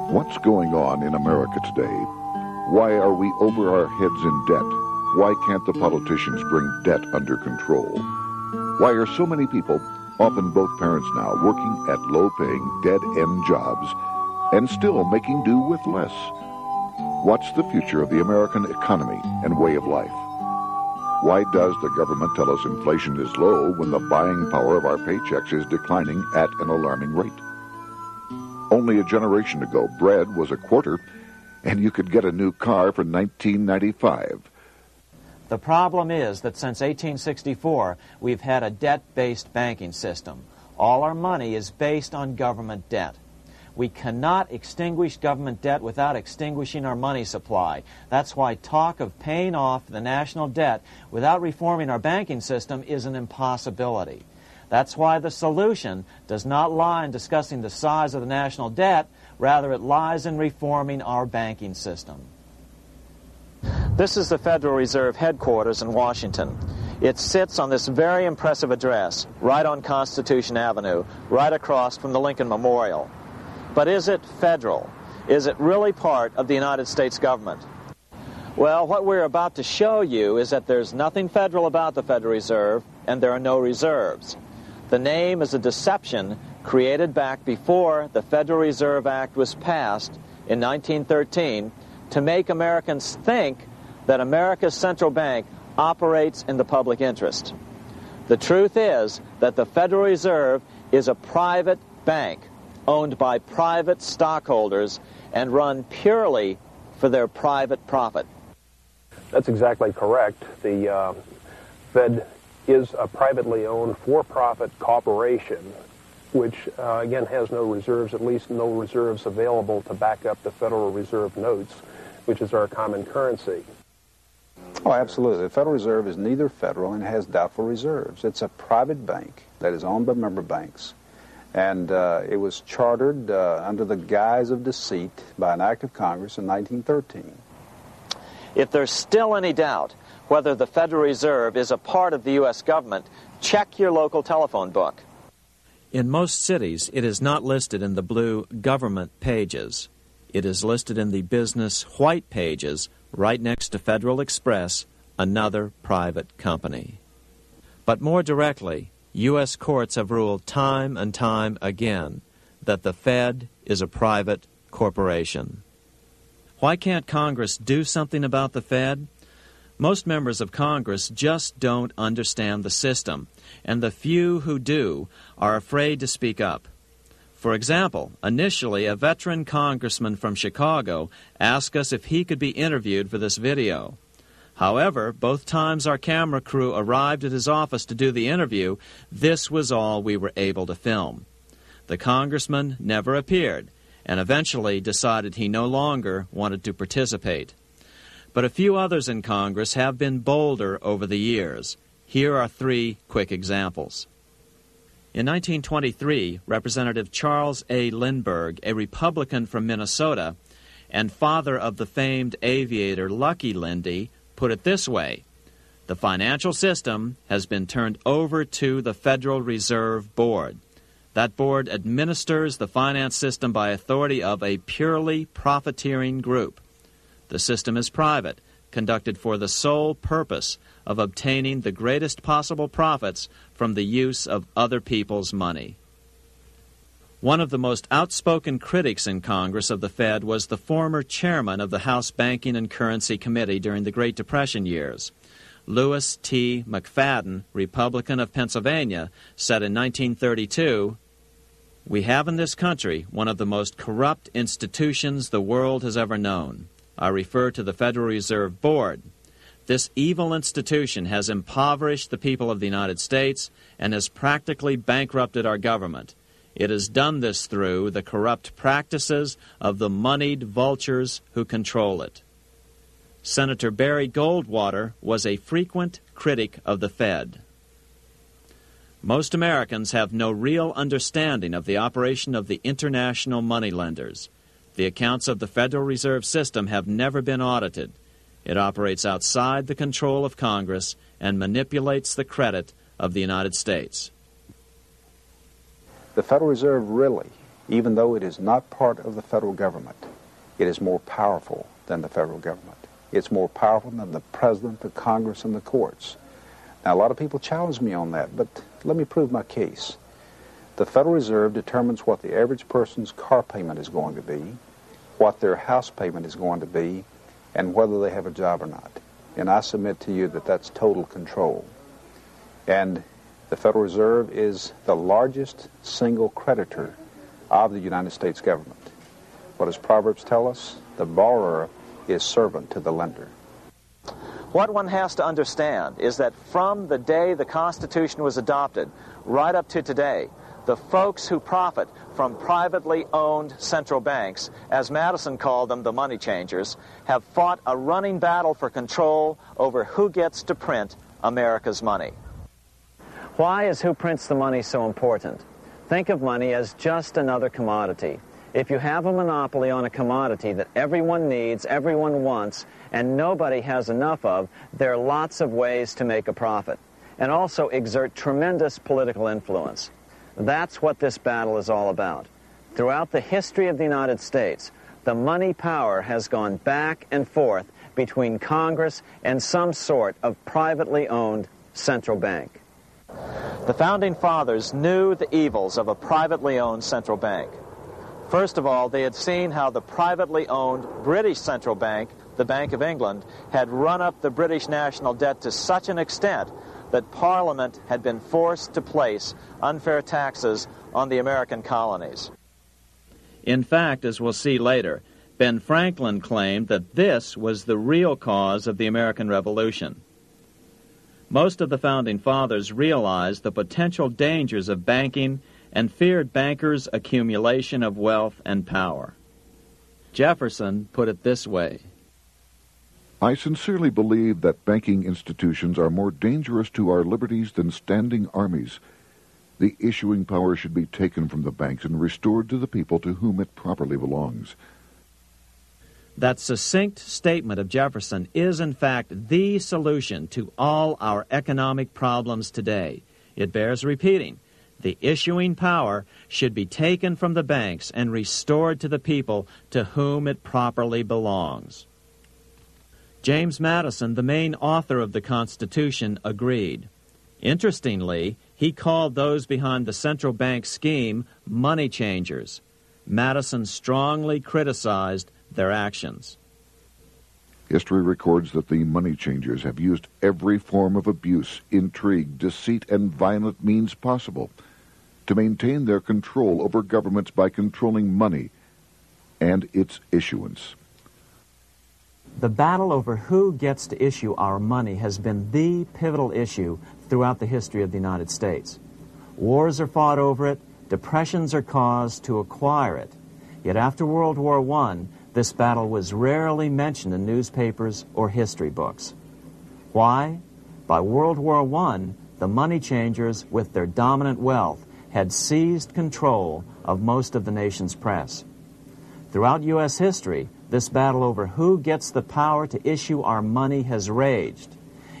What's going on in America today? Why are we over our heads in debt? Why can't the politicians bring debt under control? Why are so many people, often both parents now, working at low-paying, dead-end jobs and still making do with less? What's the future of the American economy and way of life? Why does the government tell us inflation is low when the buying power of our paychecks is declining at an alarming rate? Only a generation ago, bread was a quarter, and you could get a new car for $19.95. The problem is that since 1864, we've had a debt-based banking system. All our money is based on government debt. We cannot extinguish government debt without extinguishing our money supply. That's why talk of paying off the national debt without reforming our banking system is an impossibility. That's why the solution does not lie in discussing the size of the national debt, rather it lies in reforming our banking system. This is the Federal Reserve headquarters in Washington. It sits on this very impressive address, right on Constitution Avenue, right across from the Lincoln Memorial. But is it federal? Is it really part of the United States government? Well, what we're about to show you is that there's nothing federal about the Federal Reserve, and there are no reserves. The name is a deception created back before the Federal Reserve Act was passed in 1913 to make Americans think that America's central bank operates in the public interest. The truth is that the Federal Reserve is a private bank owned by private stockholders and run purely for their private profit. That's exactly correct. The Fed is a privately owned for-profit corporation which, again, has no reserves, at least no reserves available to back up the Federal Reserve notes, which is our common currency. Oh, absolutely. The Federal Reserve is neither federal and has doubtful reserves. It's a private bank that is owned by member banks. And it was chartered under the guise of deceit by an act of Congress in 1913. If there's still any doubt whether the Federal Reserve is a part of the U.S. government, check your local telephone book. In most cities, it is not listed in the blue government pages. It is listed in the business white pages right next to Federal Express, another private company. But more directly, U.S. courts have ruled time and time again that the Fed is a private corporation. Why can't Congress do something about the Fed? Most members of Congress just don't understand the system, and the few who do are afraid to speak up. For example, initially a veteran congressman from Chicago asked us if he could be interviewed for this video. However, both times our camera crew arrived at his office to do the interview, this was all we were able to film. The congressman never appeared, and eventually decided he no longer wanted to participate. But a few others in Congress have been bolder over the years. Here are three quick examples. In 1923, Representative Charles A. Lindbergh, a Republican from Minnesota, and father of the famed aviator Lucky Lindy, put it this way: the financial system has been turned over to the Federal Reserve Board. That board administers the finance system by authority of a purely profiteering group. The system is private, conducted for the sole purpose of obtaining the greatest possible profits from the use of other people's money. One of the most outspoken critics in Congress of the Fed was the former chairman of the House Banking and Currency Committee during the Great Depression years. Lewis T. McFadden, Republican of Pennsylvania, said in 1932, "We have in this country one of the most corrupt institutions the world has ever known. I refer to the Federal Reserve Board. This evil institution has impoverished the people of the United States and has practically bankrupted our government. It has done this through the corrupt practices of the moneyed vultures who control it." Senator Barry Goldwater was a frequent critic of the Fed. Most Americans have no real understanding of the operation of the international moneylenders. The accounts of the Federal Reserve System have never been audited. It operates outside the control of Congress and manipulates the credit of the United States. The Federal Reserve really even though it is not part of the federal government, it is more powerful than the federal government. It's more powerful than the president, the Congress, and the courts. Now, a lot of people challenge me on that, but let me prove my case. The Federal Reserve determines what the average person's car payment is going to be, what their house payment is going to be, and whether they have a job or not. And I submit to you that that's total control. And the Federal Reserve is the largest single creditor of the United States government. What does Proverbs tell us? The borrower is servant to the lender. What one has to understand is that from the day the Constitution was adopted right up to today, the folks who profit from privately owned central banks, as Madison called them, the money changers, have fought a running battle for control over who gets to print America's money. Why is who prints the money so important? Think of money as just another commodity. If you have a monopoly on a commodity that everyone needs, everyone wants, and nobody has enough of, there are lots of ways to make a profit, and also exert tremendous political influence. That's what this battle is all about. Throughout the history of the United States, the money power has gone back and forth between Congress and some sort of privately owned central bank. The Founding Fathers knew the evils of a privately owned central bank. First of all, they had seen how the privately owned British central bank, the Bank of England, had run up the British national debt to such an extent that Parliament had been forced to place unfair taxes on the American colonies. In fact, as we'll see later, Ben Franklin claimed that this was the real cause of the American Revolution. Most of the Founding Fathers realized the potential dangers of banking and feared bankers' accumulation of wealth and power. Jefferson put it this way: I sincerely believe that banking institutions are more dangerous to our liberties than standing armies. The issuing power should be taken from the banks and restored to the people to whom it properly belongs. That succinct statement of Jefferson is, in fact, the solution to all our economic problems today. It bears repeating. The issuing power should be taken from the banks and restored to the people to whom it properly belongs. James Madison, the main author of the Constitution, agreed. Interestingly, he called those behind the central bank scheme money changers. Madison strongly criticized their actions. History records that the money changers have used every form of abuse, intrigue, deceit, and violent means possible to maintain their control over governments by controlling money and its issuance. The battle over who gets to issue our money has been the pivotal issue throughout the history of the United States. Wars are fought over it, depressions are caused to acquire it. Yet after World War I, this battle was rarely mentioned in newspapers or history books. Why? By World War I, the money changers, with their dominant wealth, had seized control of most of the nation's press. Throughout U.S. history, this battle over who gets the power to issue our money has raged.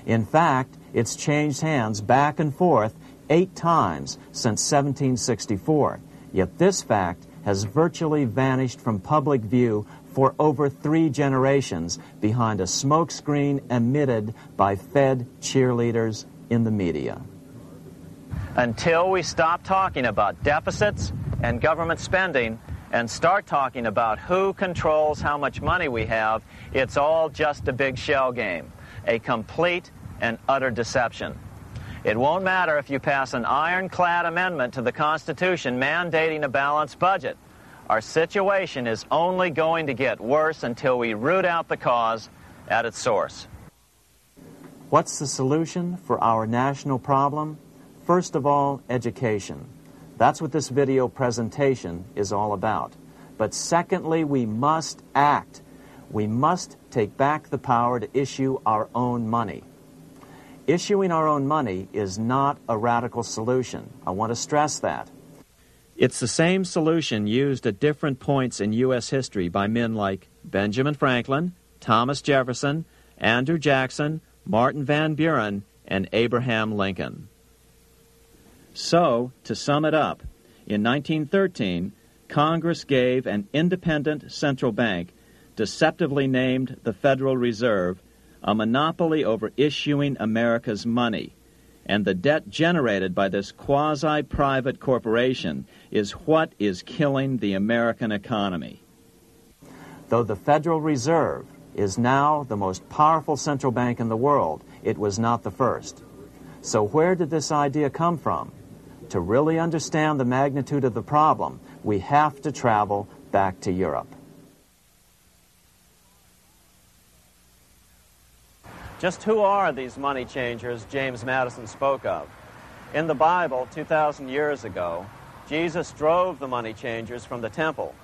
In fact, it's changed hands back and forth 8 times since 1764. Yet this fact has virtually vanished from public view for over 3 generations behind a smokescreen emitted by Fed cheerleaders in the media. Until we stop talking about deficits and government spending and start talking about who controls how much money we have, it's all just a big shell game, a complete and utter deception. It won't matter if you pass an ironclad amendment to the Constitution mandating a balanced budget. Our situation is only going to get worse until we root out the cause at its source. What's the solution for our national problem? First of all, education. That's what this video presentation is all about. But secondly, we must act. We must take back the power to issue our own money. Issuing our own money is not a radical solution. I want to stress that. It's the same solution used at different points in U.S. history by men like Benjamin Franklin, Thomas Jefferson, Andrew Jackson, Martin Van Buren, and Abraham Lincoln. So, to sum it up, in 1913, Congress gave an independent central bank, deceptively named the Federal Reserve, a monopoly over issuing America's money. And the debt generated by this quasi-private corporation is what is killing the American economy. Though the Federal Reserve is now the most powerful central bank in the world, it was not the first. So where did this idea come from? To really understand the magnitude of the problem, we have to travel back to Europe. Just who are these money changers James Madison spoke of? In the Bible, 2,000 years ago, Jesus drove the money changers from the temple.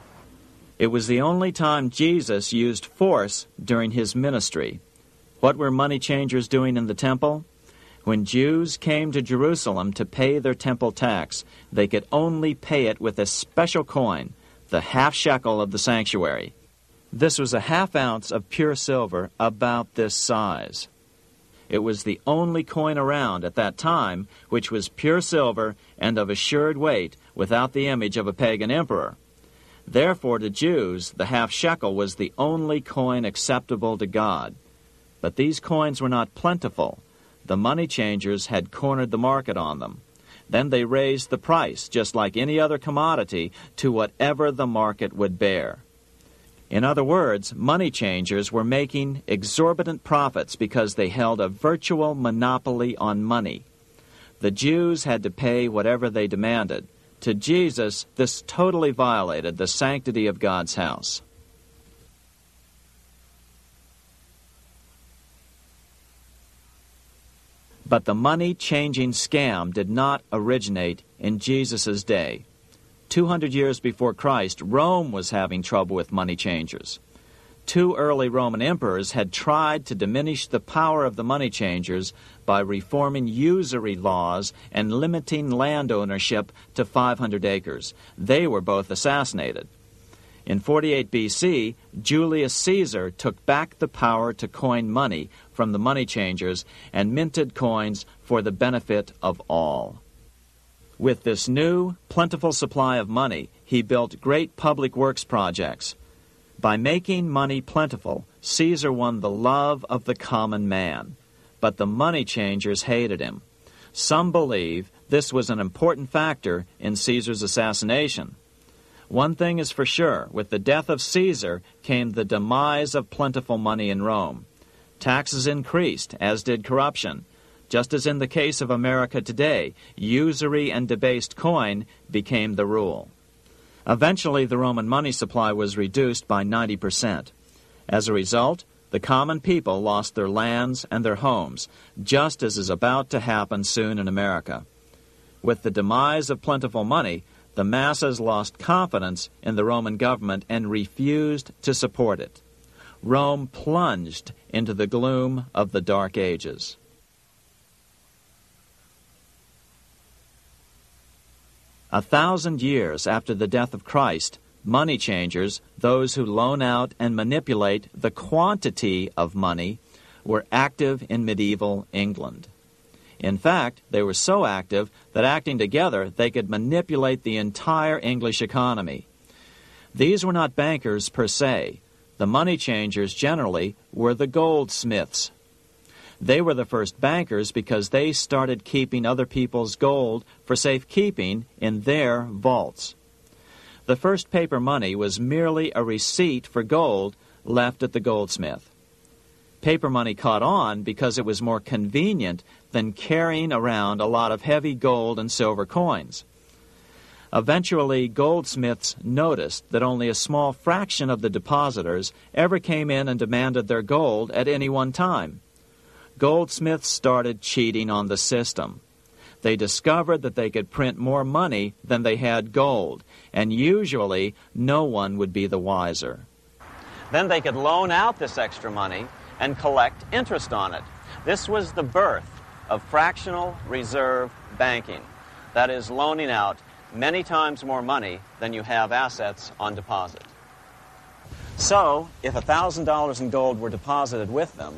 It was the only time Jesus used force during his ministry. What were money changers doing in the temple? When Jews came to Jerusalem to pay their temple tax, they could only pay it with a special coin, the half shekel of the sanctuary. This was a half ounce of pure silver about this size. It was the only coin around at that time which was pure silver and of assured weight without the image of a pagan emperor. Therefore, to Jews, the half shekel was the only coin acceptable to God. But these coins were not plentiful. The money changers had cornered the market on them. Then they raised the price, just like any other commodity, to whatever the market would bear. In other words, money changers were making exorbitant profits because they held a virtual monopoly on money. The Jews had to pay whatever they demanded. To Jesus, this totally violated the sanctity of God's house. But the money-changing scam did not originate in Jesus' day. 200 years before Christ, Rome was having trouble with money changers. 2 early Roman emperors had tried to diminish the power of the money changers by reforming usury laws and limiting land ownership to 500 acres. They were both assassinated. In 48 B.C., Julius Caesar took back the power to coin money from the money changers and minted coins for the benefit of all. With this new, plentiful supply of money, he built great public works projects. By making money plentiful, Caesar won the love of the common man. But the money changers hated him. Some believe this was an important factor in Caesar's assassination. One thing is for sure, with the death of Caesar came the demise of plentiful money in Rome. Taxes increased, as did corruption. Just as in the case of America today, usury and debased coin became the rule. Eventually, the Roman money supply was reduced by 90%. As a result, the common people lost their lands and their homes, just as is about to happen soon in America. With the demise of plentiful money, the masses lost confidence in the Roman government and refused to support it. Rome plunged into the gloom of the Dark Ages. A 1,000 years after the death of Christ, money changers, those who loan out and manipulate the quantity of money, were active in medieval England. In fact, they were so active that acting together, they could manipulate the entire English economy. These were not bankers per se. The money changers generally were the goldsmiths. They were the first bankers because they started keeping other people's gold for safekeeping in their vaults. The first paper money was merely a receipt for gold left at the goldsmith. Paper money caught on because it was more convenient than carrying around a lot of heavy gold and silver coins. Eventually, goldsmiths noticed that only a small fraction of the depositors ever came in and demanded their gold at any one time. Goldsmiths started cheating on the system. They discovered that they could print more money than they had gold, and usually no one would be the wiser. Then they could loan out this extra money and collect interest on it. This was the birth of fractional reserve banking. That is, loaning out many times more money than you have assets on deposit. So, if $1,000 in gold were deposited with them,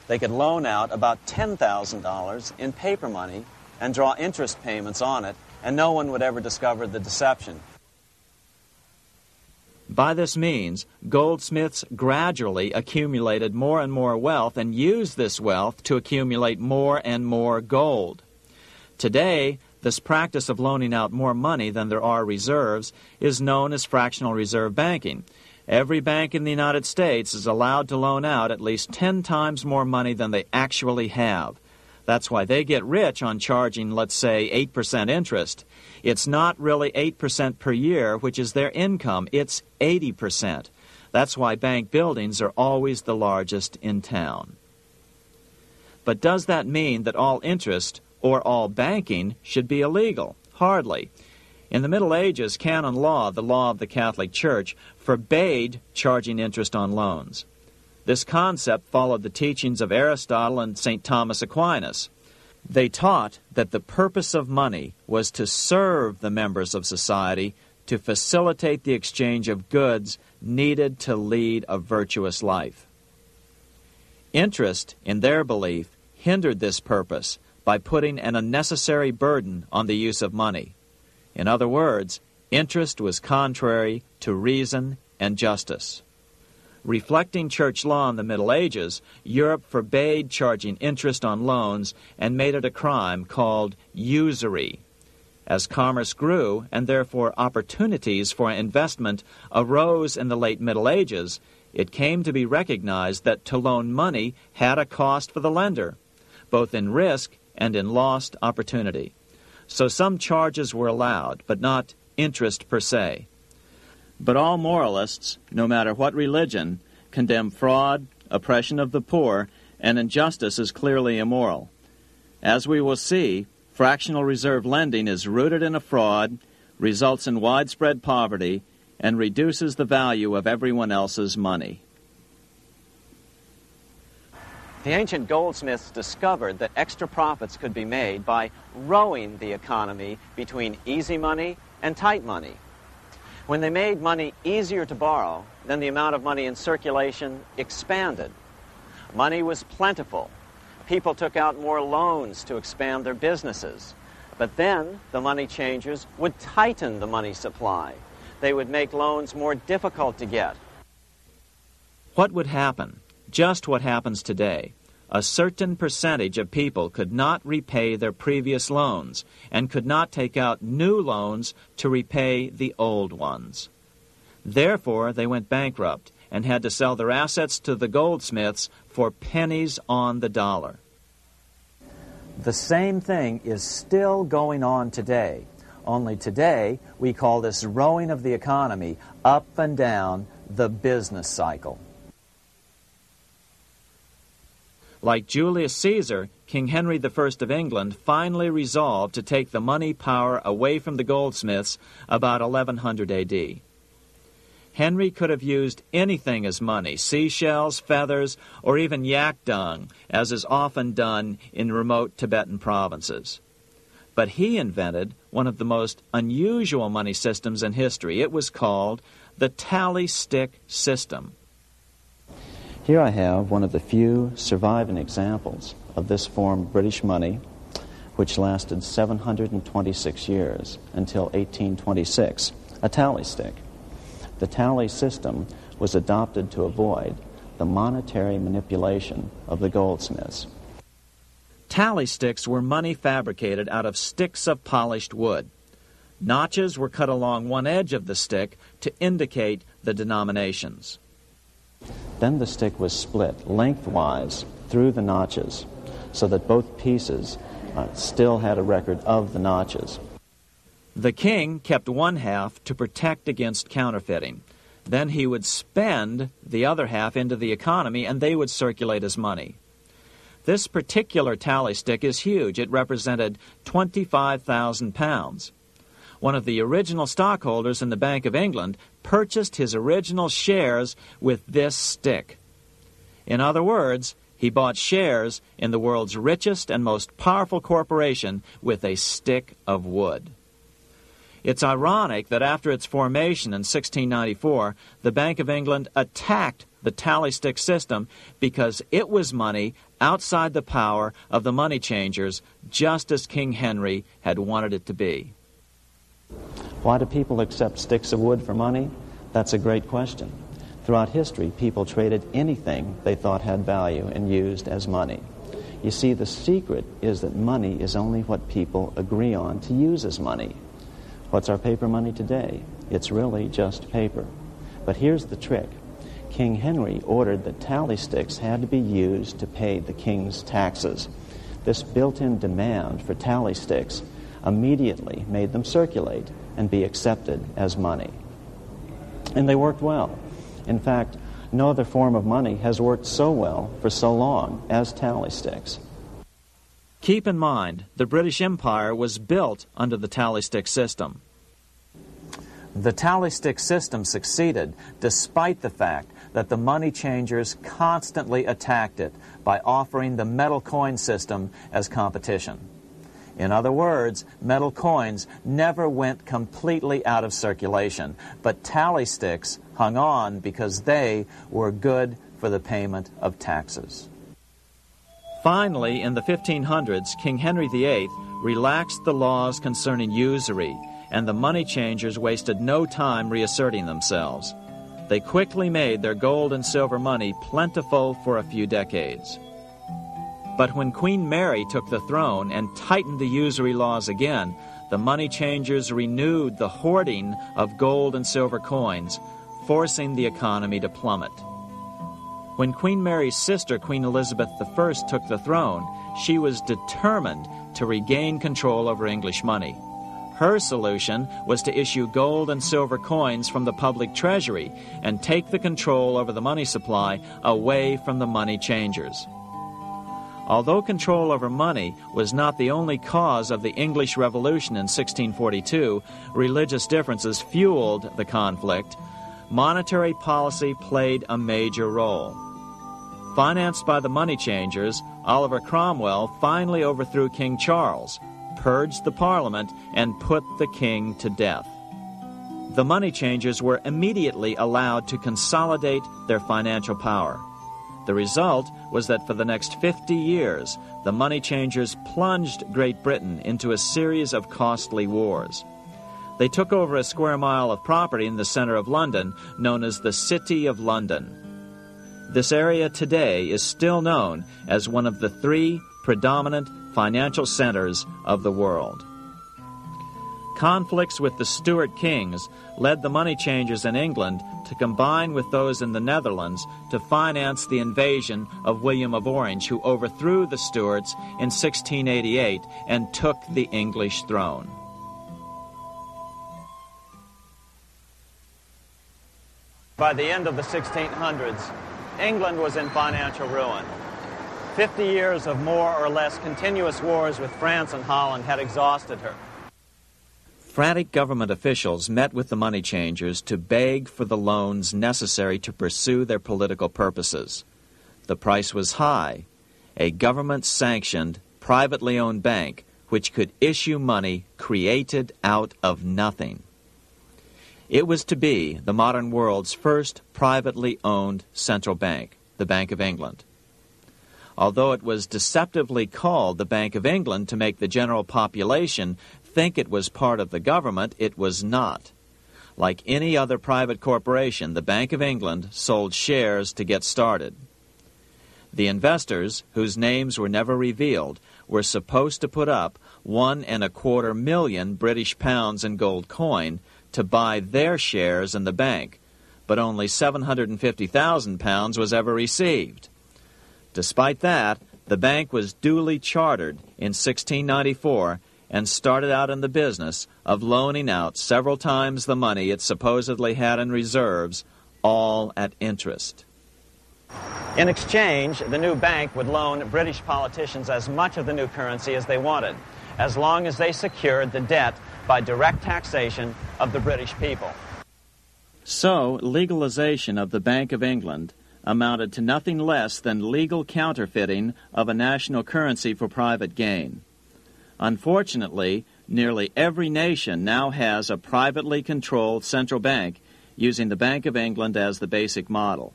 they could loan out about $10,000 in paper money and draw interest payments on it, and no one would ever discover the deception. By this means, goldsmiths gradually accumulated more and more wealth and used this wealth to accumulate more and more gold. Today, this practice of loaning out more money than there are reserves is known as fractional reserve banking. Every bank in the United States is allowed to loan out at least 10 times more money than they actually have. That's why they get rich on charging, let's say, 8% interest. It's not really 8% per year, which is their income. It's 80%. That's why bank buildings are always the largest in town. But does that mean that all interest or all banking should be illegal? Hardly. In the Middle Ages, canon law, the law of the Catholic Church, forbade charging interest on loans. This concept followed the teachings of Aristotle and St. Thomas Aquinas. They taught that the purpose of money was to serve the members of society, to facilitate the exchange of goods needed to lead a virtuous life. Interest, in their belief, hindered this purpose by putting an unnecessary burden on the use of money. In other words, interest was contrary to reason and justice. Reflecting church law in the Middle Ages, Europe forbade charging interest on loans and made it a crime called usury. As commerce grew, and therefore opportunities for investment arose in the late Middle Ages, it came to be recognized that to loan money had a cost for the lender, both in risk and in lost opportunity. So some charges were allowed, but not interest per se. But all moralists, no matter what religion, condemn fraud, oppression of the poor, and injustice as clearly immoral. As we will see, fractional reserve lending is rooted in a fraud, results in widespread poverty, and reduces the value of everyone else's money. The ancient goldsmiths discovered that extra profits could be made by rowing the economy between easy money and tight money. When they made money easier to borrow, then the amount of money in circulation expanded. Money was plentiful. People took out more loans to expand their businesses. But then the money changers would tighten the money supply. They would make loans more difficult to get. What would happen? Just what happens today. A certain percentage of people could not repay their previous loans and could not take out new loans to repay the old ones. Therefore, they went bankrupt and had to sell their assets to the goldsmiths for pennies on the dollar. The same thing is still going on today. Only today, we call this rowing of the economy up and down the business cycle. Like Julius Caesar, King Henry I of England finally resolved to take the money power away from the goldsmiths about 1100 A.D. Henry could have used anything as money, seashells, feathers, or even yak dung, as is often done in remote Tibetan provinces. But he invented one of the most unusual money systems in history. It was called the tally stick system. Here I have one of the few surviving examples of this form of British money, which lasted 726 years until 1826, a tally stick. The tally system was adopted to avoid the monetary manipulation of the goldsmiths. Tally sticks were money fabricated out of sticks of polished wood. Notches were cut along one edge of the stick to indicate the denominations. Then the stick was split lengthwise through the notches so that both pieces still had a record of the notches. The king kept one half to protect against counterfeiting. Then he would spend the other half into the economy and they would circulate as money. This particular tally stick is huge. It represented 25,000 pounds. One of the original stockholders in the Bank of England purchased his original shares with this stick. In other words, he bought shares in the world's richest and most powerful corporation with a stick of wood. It's ironic that after its formation in 1694, the Bank of England attacked the tally stick system because it was money outside the power of the money changers, just as King Henry had wanted it to be. Why do people accept sticks of wood for money? That's a great question. Throughout history, people traded anything they thought had value and used as money. You see, the secret is that money is only what people agree on to use as money. What's our paper money today? It's really just paper. But here's the trick. King Henry ordered that tally sticks had to be used to pay the king's taxes. This built-in demand for tally sticks immediately made them circulate and be accepted as money. And they worked well. In fact, no other form of money has worked so well for so long as tally sticks. Keep in mind, the British Empire was built under the tally stick system. The tally stick system succeeded despite the fact that the money changers constantly attacked it by offering the metal coin system as competition. In other words, metal coins never went completely out of circulation, but tally sticks hung on because they were good for the payment of taxes. Finally, in the 1500s, King Henry VIII relaxed the laws concerning usury, and the money changers wasted no time reasserting themselves. They quickly made their gold and silver money plentiful for a few decades. But when Queen Mary took the throne and tightened the usury laws again, the money changers renewed the hoarding of gold and silver coins, forcing the economy to plummet. When Queen Mary's sister, Queen Elizabeth I, took the throne, she was determined to regain control over English money. Her solution was to issue gold and silver coins from the public treasury and take the control over the money supply away from the money changers. Although control over money was not the only cause of the English Revolution in 1642, religious differences fueled the conflict. Monetary policy played a major role. Financed by the money changers, Oliver Cromwell finally overthrew King Charles, purged the Parliament, and put the king to death. The money changers were immediately allowed to consolidate their financial power. The result was that for the next 50 years, the money changers plunged Great Britain into a series of costly wars. They took over a square mile of property in the center of London, known as the City of London. This area today is still known as one of the three predominant financial centers of the world. Conflicts with the Stuart kings led the money changers in England to combine with those in the Netherlands to finance the invasion of William of Orange, who overthrew the Stuarts in 1688 and took the English throne. By the end of the 1600s, England was in financial ruin. 50 years of more or less continuous wars with France and Holland had exhausted her. Frantic government officials met with the money changers to beg for the loans necessary to pursue their political purposes. The price was high. A government-sanctioned, privately owned bank which could issue money created out of nothing. It was to be the modern world's first privately owned central bank, the Bank of England. Although it was deceptively called the Bank of England to make the general population think it was part of the government, it was not. Like any other private corporation, the Bank of England sold shares to get started. The investors, whose names were never revealed, were supposed to put up £1.25 million British pounds in gold coin to buy their shares in the bank, but only £750,000 was ever received. Despite that, the bank was duly chartered in 1694 and started out in the business of loaning out several times the money it supposedly had in reserves, all at interest. In exchange, the new bank would loan British politicians as much of the new currency as they wanted, as long as they secured the debt by direct taxation of the British people. So, legalization of the Bank of England amounted to nothing less than legal counterfeiting of a national currency for private gain. Unfortunately, nearly every nation now has a privately controlled central bank using the Bank of England as the basic model.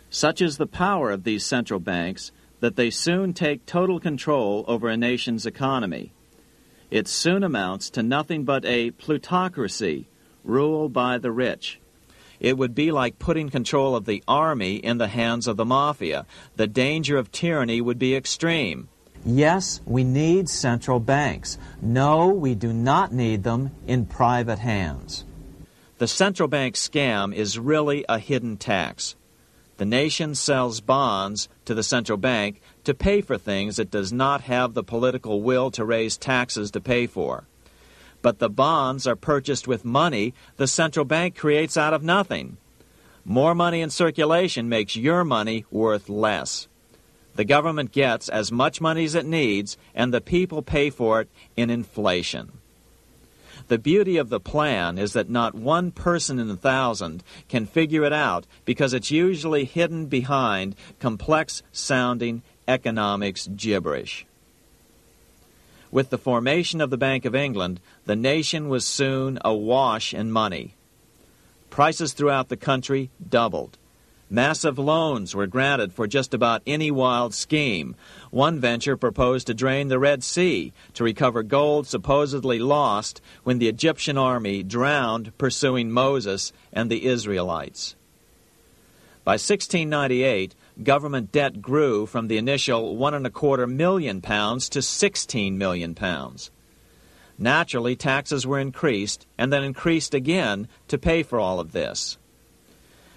Such is the power of these central banks that they soon take total control over a nation's economy. It soon amounts to nothing but a plutocracy, rule by the rich. It would be like putting control of the army in the hands of the mafia. The danger of tyranny would be extreme. Yes, we need central banks. No, we do not need them in private hands. The central bank scam is really a hidden tax. The nation sells bonds to the central bank to pay for things it does not have the political will to raise taxes to pay for. But the bonds are purchased with money the central bank creates out of nothing. More money in circulation makes your money worth less. The government gets as much money as it needs, and the people pay for it in inflation. The beauty of the plan is that not one person in 1,000 can figure it out because it's usually hidden behind complex-sounding economics gibberish. With the formation of the Bank of England, the nation was soon awash in money. Prices throughout the country doubled. Massive loans were granted for just about any wild scheme. One venture proposed to drain the Red Sea to recover gold supposedly lost when the Egyptian army drowned pursuing Moses and the Israelites. By 1698, government debt grew from the initial £1.25 million to £16 million. Naturally, taxes were increased and then increased again to pay for all of this.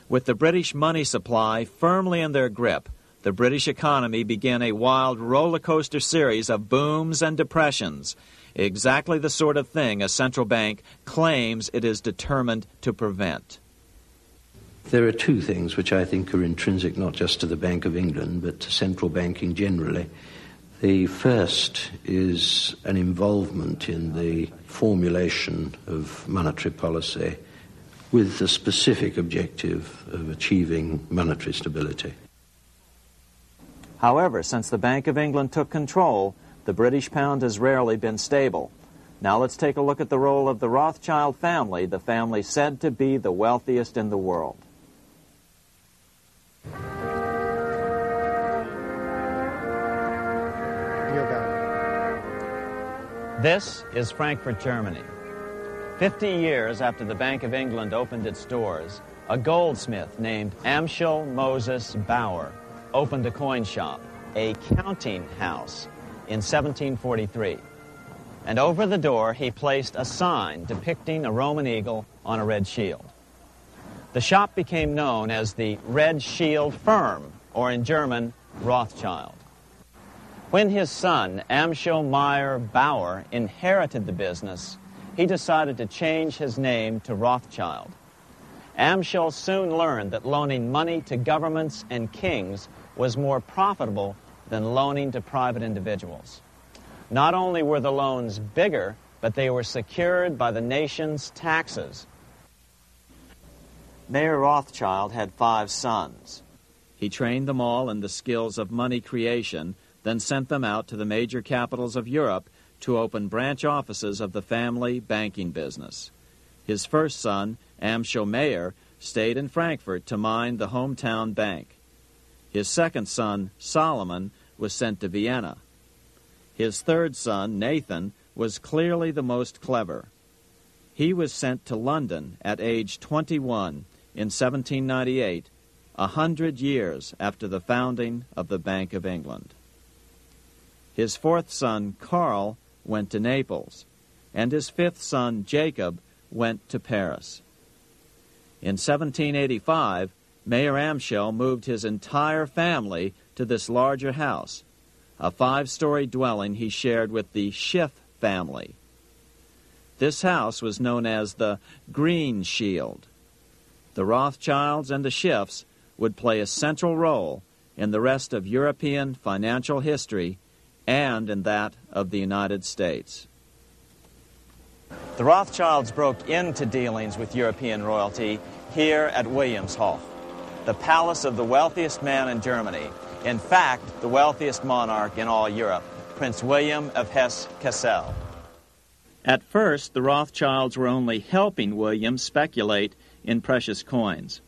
With the British money supply firmly in their grip, the British economy began a wild roller coaster series of booms and depressions, exactly the sort of thing a central bank claims it is determined to prevent. There are two things which I think are intrinsic not just to the Bank of England but to central banking generally. The first is an involvement in the formulation of monetary policy with the specific objective of achieving monetary stability. However, since the Bank of England took control, the British pound has rarely been stable. Now let's take a look at the role of the Rothschild family, the family said to be the wealthiest in the world. This is Frankfurt, Germany. 50 years after the Bank of England opened its doors, a goldsmith named Amschel Moses Bauer opened a coin shop, a counting house, in 1743. And over the door he placed a sign depicting a Roman eagle on a red shield. The shop became known as the Red Shield Firm, or in German, Rothschild. When his son, Amschel Meyer Bauer, inherited the business, he decided to change his name to Rothschild. Amschel soon learned that loaning money to governments and kings was more profitable than loaning to private individuals. Not only were the loans bigger, but they were secured by the nation's taxes. Mayer Rothschild had 5 sons. He trained them all in the skills of money creation, then sent them out to the major capitals of Europe to open branch offices of the family banking business. His first son, Amschel Meyer, stayed in Frankfurt to mind the hometown bank. His second son, Solomon, was sent to Vienna. His third son, Nathan, was clearly the most clever. He was sent to London at age 21 in 1798, 100 years after the founding of the Bank of England. His fourth son, Karl, went to Naples, and his fifth son, Jacob, went to Paris. In 1785, Mayer Amschel moved his entire family to this larger house, a 5-story dwelling he shared with the Schiff family. This house was known as the Green Shield. The Rothschilds and the Schiffs would play a central role in the rest of European financial history and in that of the United States. The Rothschilds broke into dealings with European royalty here at Wilhelmshof, the palace of the wealthiest man in Germany. In fact, the wealthiest monarch in all Europe, Prince William of Hesse-Kassel. At first, the Rothschilds were only helping William speculate in precious coins.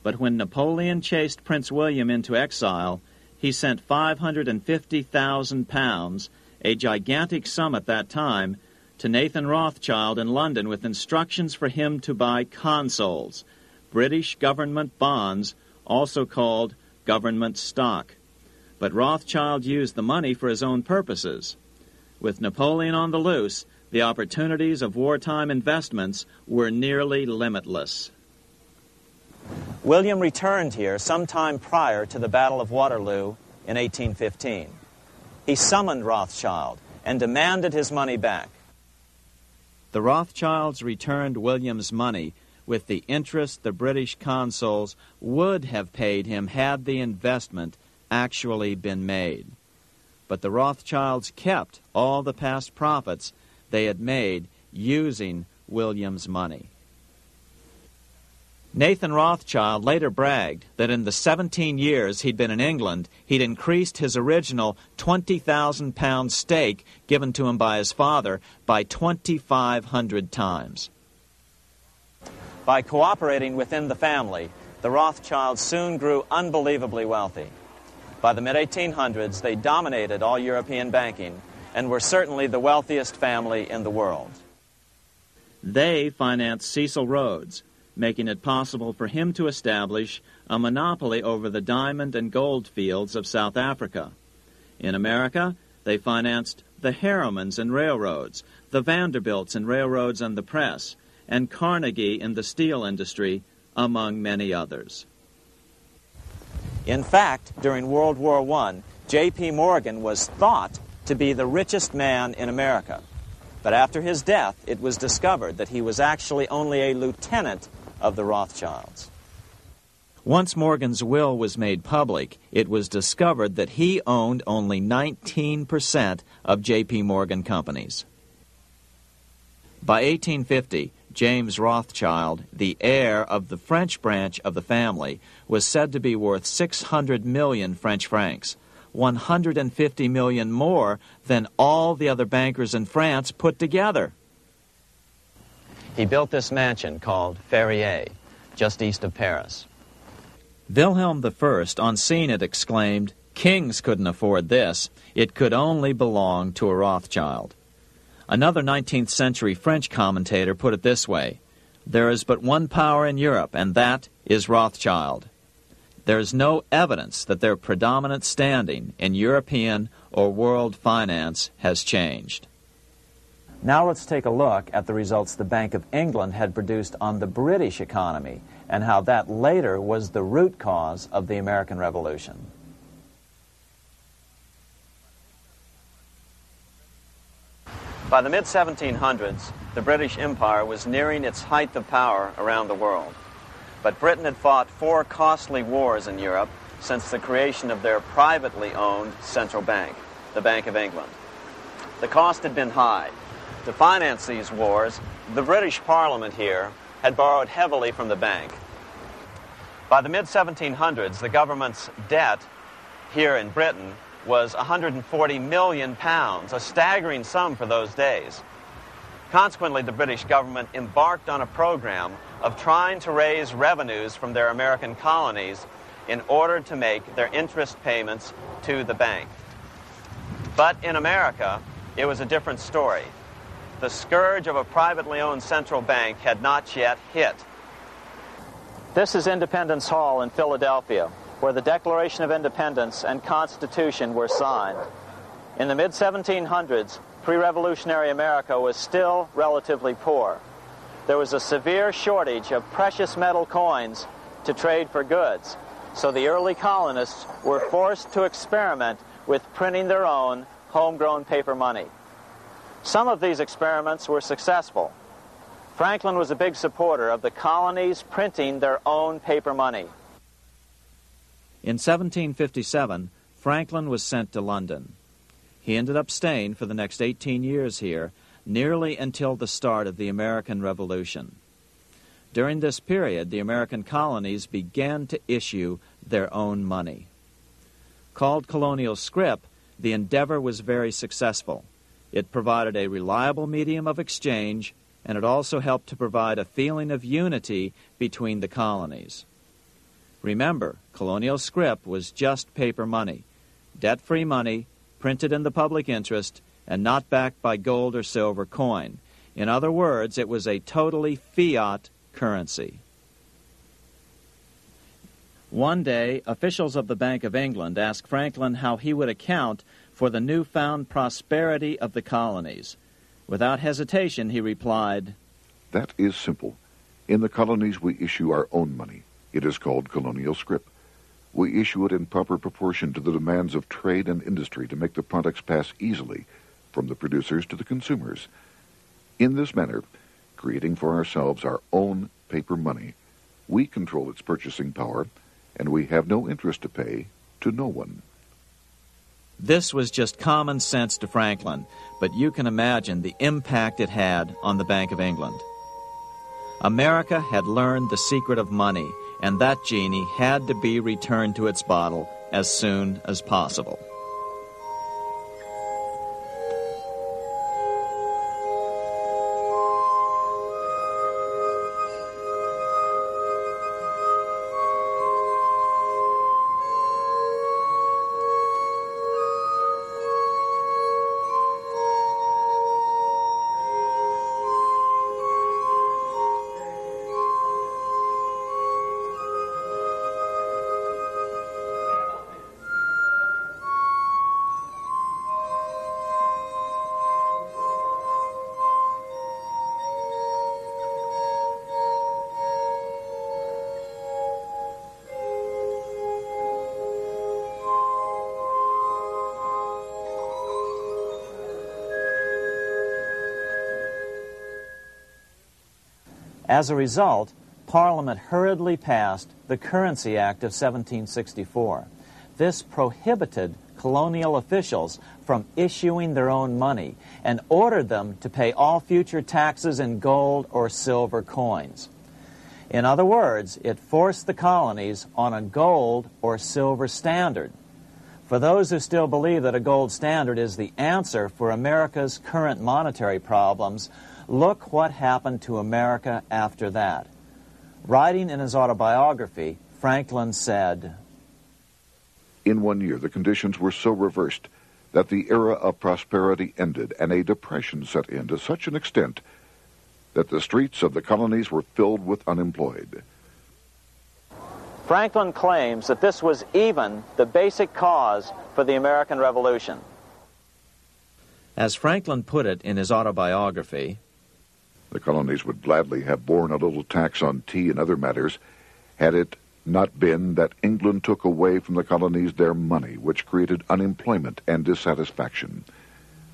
But when Napoleon chased Prince William into exile, he sent £550,000, a gigantic sum at that time, to Nathan Rothschild in London with instructions for him to buy consols, British government bonds, also called government stock. But Rothschild used the money for his own purposes. With Napoleon on the loose, the opportunities of wartime investments were nearly limitless. William returned here sometime prior to the Battle of Waterloo in 1815. He summoned Rothschild and demanded his money back. The Rothschilds returned William's money with the interest the British consuls would have paid him had the investment actually been made. But the Rothschilds kept all the past profits they had made using William's money. Nathan Rothschild later bragged that in the 17 years he'd been in England, he'd increased his original £20,000 stake given to him by his father by 2,500 times. By cooperating within the family, the Rothschilds soon grew unbelievably wealthy. By the mid-1800s, they dominated all European banking and were certainly the wealthiest family in the world. They financed Cecil Rhodes, making it possible for him to establish a monopoly over the diamond and gold fields of South Africa. In America, they financed the Harrimans and railroads, the Vanderbilts and railroads and the press, and Carnegie in the steel industry, among many others. In fact, during World War I, J.P. Morgan was thought to be the richest man in America. But after his death, it was discovered that he was actually only a lieutenant of the Rothschilds. Once Morgan's will was made public, it was discovered that he owned only 19% of J.P. Morgan companies. By 1850, James Rothschild, the heir of the French branch of the family, was said to be worth 600 million French francs, 150 million more than all the other bankers in France put together. He built this mansion called Ferrier, just east of Paris. Wilhelm I, on seeing it, exclaimed, "Kings couldn't afford this. It could only belong to a Rothschild." Another 19th century French commentator put it this way: "There is but one power in Europe, and that is Rothschild." There is no evidence that their predominant standing in European or world finance has changed. Now let's take a look at the results the Bank of England had produced on the British economy and how that later was the root cause of the American Revolution. By the mid-1700s, the British Empire was nearing its height of power around the world. But Britain had fought 4 costly wars in Europe since the creation of their privately owned central bank, the Bank of England. The cost had been high. To finance these wars, the British Parliament here had borrowed heavily from the bank. By the mid-1700s, the government's debt here in Britain was £140 million, a staggering sum for those days. Consequently, the British government embarked on a program of trying to raise revenues from their American colonies in order to make their interest payments to the bank. But in America, it was a different story. The scourge of a privately owned central bank had not yet hit. This is Independence Hall in Philadelphia, where the Declaration of Independence and Constitution were signed. In the mid-1700s, pre-revolutionary America was still relatively poor. There was a severe shortage of precious metal coins to trade for goods, so the early colonists were forced to experiment with printing their own homegrown paper money. Some of these experiments were successful. Franklin was a big supporter of the colonies printing their own paper money. In 1757, Franklin was sent to London. He ended up staying for the next 18 years here, nearly until the start of the American Revolution. During this period, the American colonies began to issue their own money. Called colonial scrip, the endeavor was very successful. It provided a reliable medium of exchange, and it also helped to provide a feeling of unity between the colonies. Remember, colonial scrip was just paper money, debt-free money, printed in the public interest, and not backed by gold or silver coin. In other words, it was a totally fiat currency. One day, officials of the Bank of England asked Franklin how he would account for the newfound prosperity of the colonies. Without hesitation, he replied, "That is simple. In the colonies, we issue our own money. It is called colonial scrip. We issue it in proper proportion to the demands of trade and industry to make the products pass easily from the producers to the consumers. In this manner, creating for ourselves our own paper money, we control its purchasing power, and we have no interest to pay to no one." This was just common sense to Franklin, but you can imagine the impact it had on the Bank of England. America had learned the secret of money, and that genie had to be returned to its bottle as soon as possible. As a result, Parliament hurriedly passed the Currency Act of 1764. This prohibited colonial officials from issuing their own money and ordered them to pay all future taxes in gold or silver coins. In other words, it forced the colonies on a gold or silver standard. For those who still believe that a gold standard is the answer for America's current monetary problems, look what happened to America after that. Writing in his autobiography, Franklin said, "In 1 year, the conditions were so reversed that the era of prosperity ended and a depression set in to such an extent that the streets of the colonies were filled with unemployed." Franklin claims that this was even the basic cause for the American Revolution. As Franklin put it in his autobiography, "The colonies would gladly have borne a little tax on tea and other matters had it not been that England took away from the colonies their money, which created unemployment and dissatisfaction.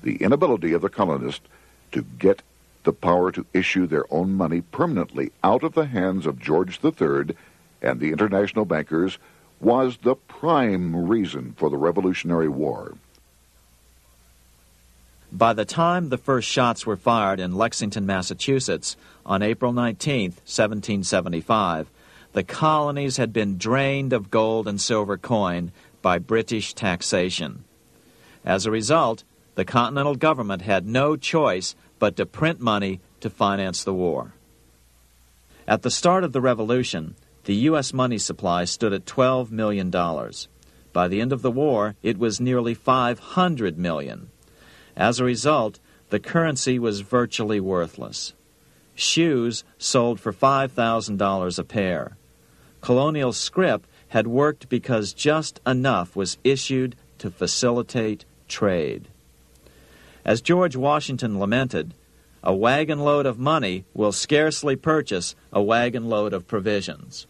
The inability of the colonists to get the power to issue their own money permanently out of the hands of George III and the international bankers was the prime reason for the Revolutionary War." By the time the first shots were fired in Lexington, Massachusetts, on April 19, 1775, the colonies had been drained of gold and silver coin by British taxation. As a result, the Continental government had no choice but to print money to finance the war. At the start of the Revolution, the U.S. money supply stood at $12 million. By the end of the war, it was nearly $500 million. As a result, the currency was virtually worthless. Shoes sold for $5,000 a pair. Colonial scrip had worked because just enough was issued to facilitate trade. As George Washington lamented, "A wagon load of money will scarcely purchase a wagon load of provisions."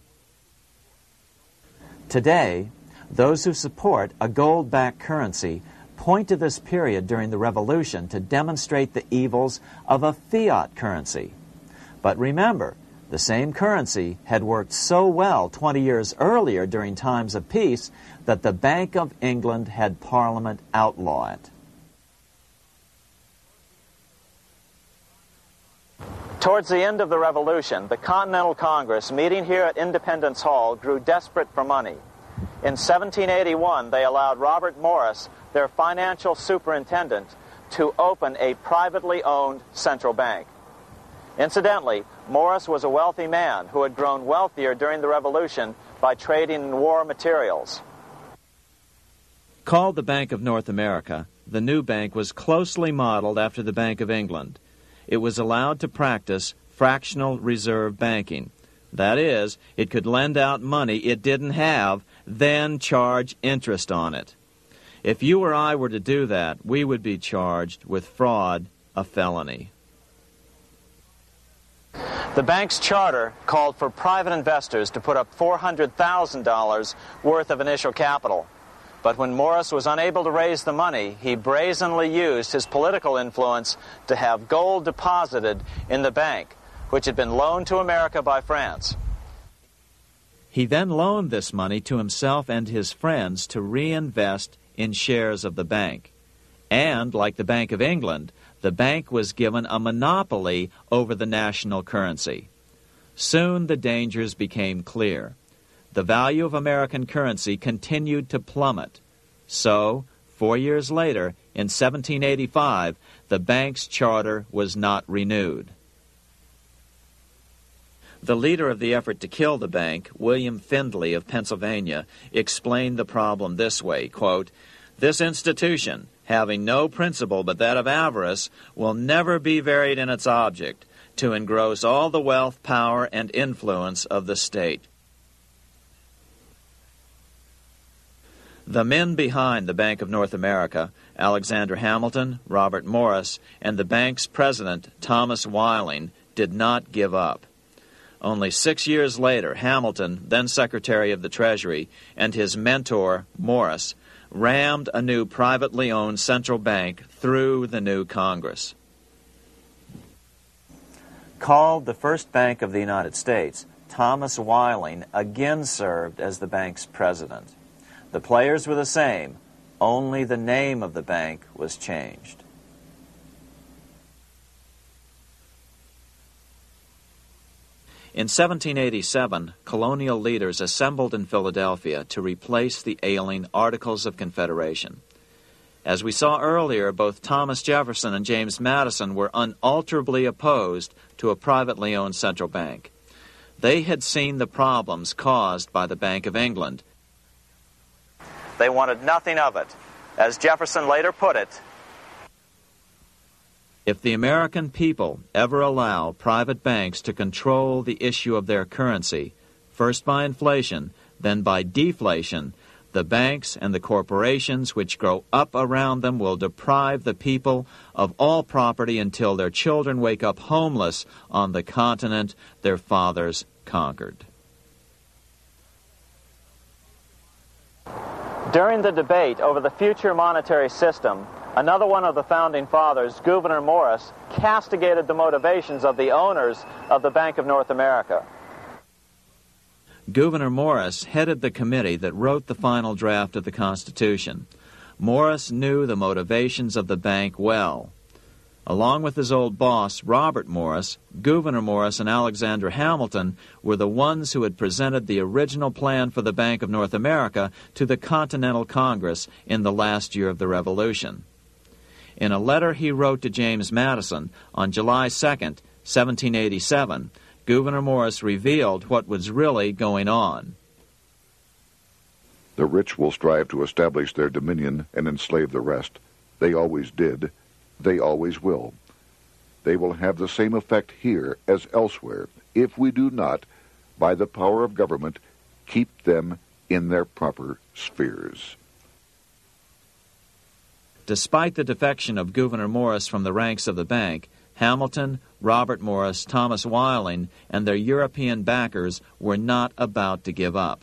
Today, those who support a gold-backed currency point to this period during the Revolution to demonstrate the evils of a fiat currency. But remember, the same currency had worked so well 20 years earlier during times of peace that the Bank of England had Parliament outlaw it. Towards the end of the Revolution, the Continental Congress, meeting here at Independence Hall, grew desperate for money. In 1781, they allowed Robert Morris, their financial superintendent, to open a privately owned central bank. Incidentally, Morris was a wealthy man who had grown wealthier during the Revolution by trading in war materials. Called the Bank of North America, the new bank was closely modeled after the Bank of England. It was allowed to practice fractional reserve banking. That is, it could lend out money it didn't have, then charge interest on it. If you or I were to do that, we would be charged with fraud, a felony. The bank's charter called for private investors to put up $400,000 worth of initial capital. But when Morris was unable to raise the money, he brazenly used his political influence to have gold deposited in the bank, which had been loaned to America by France. He then loaned this money to himself and his friends to reinvest in shares of the bank. And, like the Bank of England, the bank was given a monopoly over the national currency. Soon the dangers became clear. The value of American currency continued to plummet. So, 4 years later, in 1785, the bank's charter was not renewed. The leader of the effort to kill the bank, William Findley of Pennsylvania, explained the problem this way, quote, "This institution, having no principle but that of avarice, will never be varied in its object, to engross all the wealth, power, and influence of the state." The men behind the Bank of North America, Alexander Hamilton, Robert Morris, and the bank's president, Thomas Whiling, did not give up. Only 6 years later, Hamilton, then Secretary of the Treasury, and his mentor, Morris, rammed a new privately owned central bank through the new Congress. Called the first bank of the United States, Thomas Whiling again served as the bank's president. The players were the same, only the name of the bank was changed. In 1787, colonial leaders assembled in Philadelphia to replace the ailing Articles of Confederation. As we saw earlier, both Thomas Jefferson and James Madison were unalterably opposed to a privately owned central bank. They had seen the problems caused by the Bank of England. They wanted nothing of it. As Jefferson later put it, "If the American people ever allow private banks to control the issue of their currency, first by inflation, then by deflation, the banks and the corporations which grow up around them will deprive the people of all property until their children wake up homeless on the continent their fathers conquered." during the debate over the future monetary system, another one of the founding fathers, Gouverneur Morris, castigated the motivations of the owners of the Bank of North America. Gouverneur Morris headed the committee that wrote the final draft of the Constitution. Morris knew the motivations of the bank well. Along with his old boss, Robert Morris, Gouverneur Morris and Alexander Hamilton were the ones who had presented the original plan for the Bank of North America to the Continental Congress in the last year of the Revolution. In a letter he wrote to James Madison on July 2nd, 1787, Gouverneur Morris revealed what was really going on. The rich will strive to establish their dominion and enslave the rest. They always did. They always will. They will have the same effect here as elsewhere if we do not, by the power of government, keep them in their proper spheres. Despite the defection of Gouverneur Morris from the ranks of the bank, Hamilton, Robert Morris, Thomas Whiling, and their European backers were not about to give up.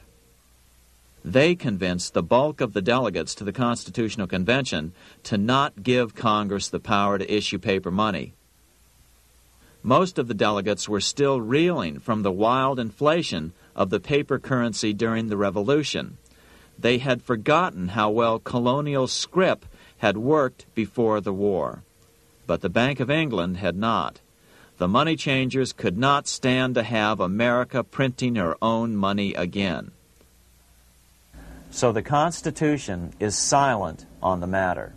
They convinced the bulk of the delegates to the Constitutional Convention to not give Congress the power to issue paper money. Most of the delegates were still reeling from the wild inflation of the paper currency during the Revolution. They had forgotten how well colonial scrip had worked before the war. But the Bank of England had not. The money changers could not stand to have America printing her own money again. So the Constitution is silent on the matter.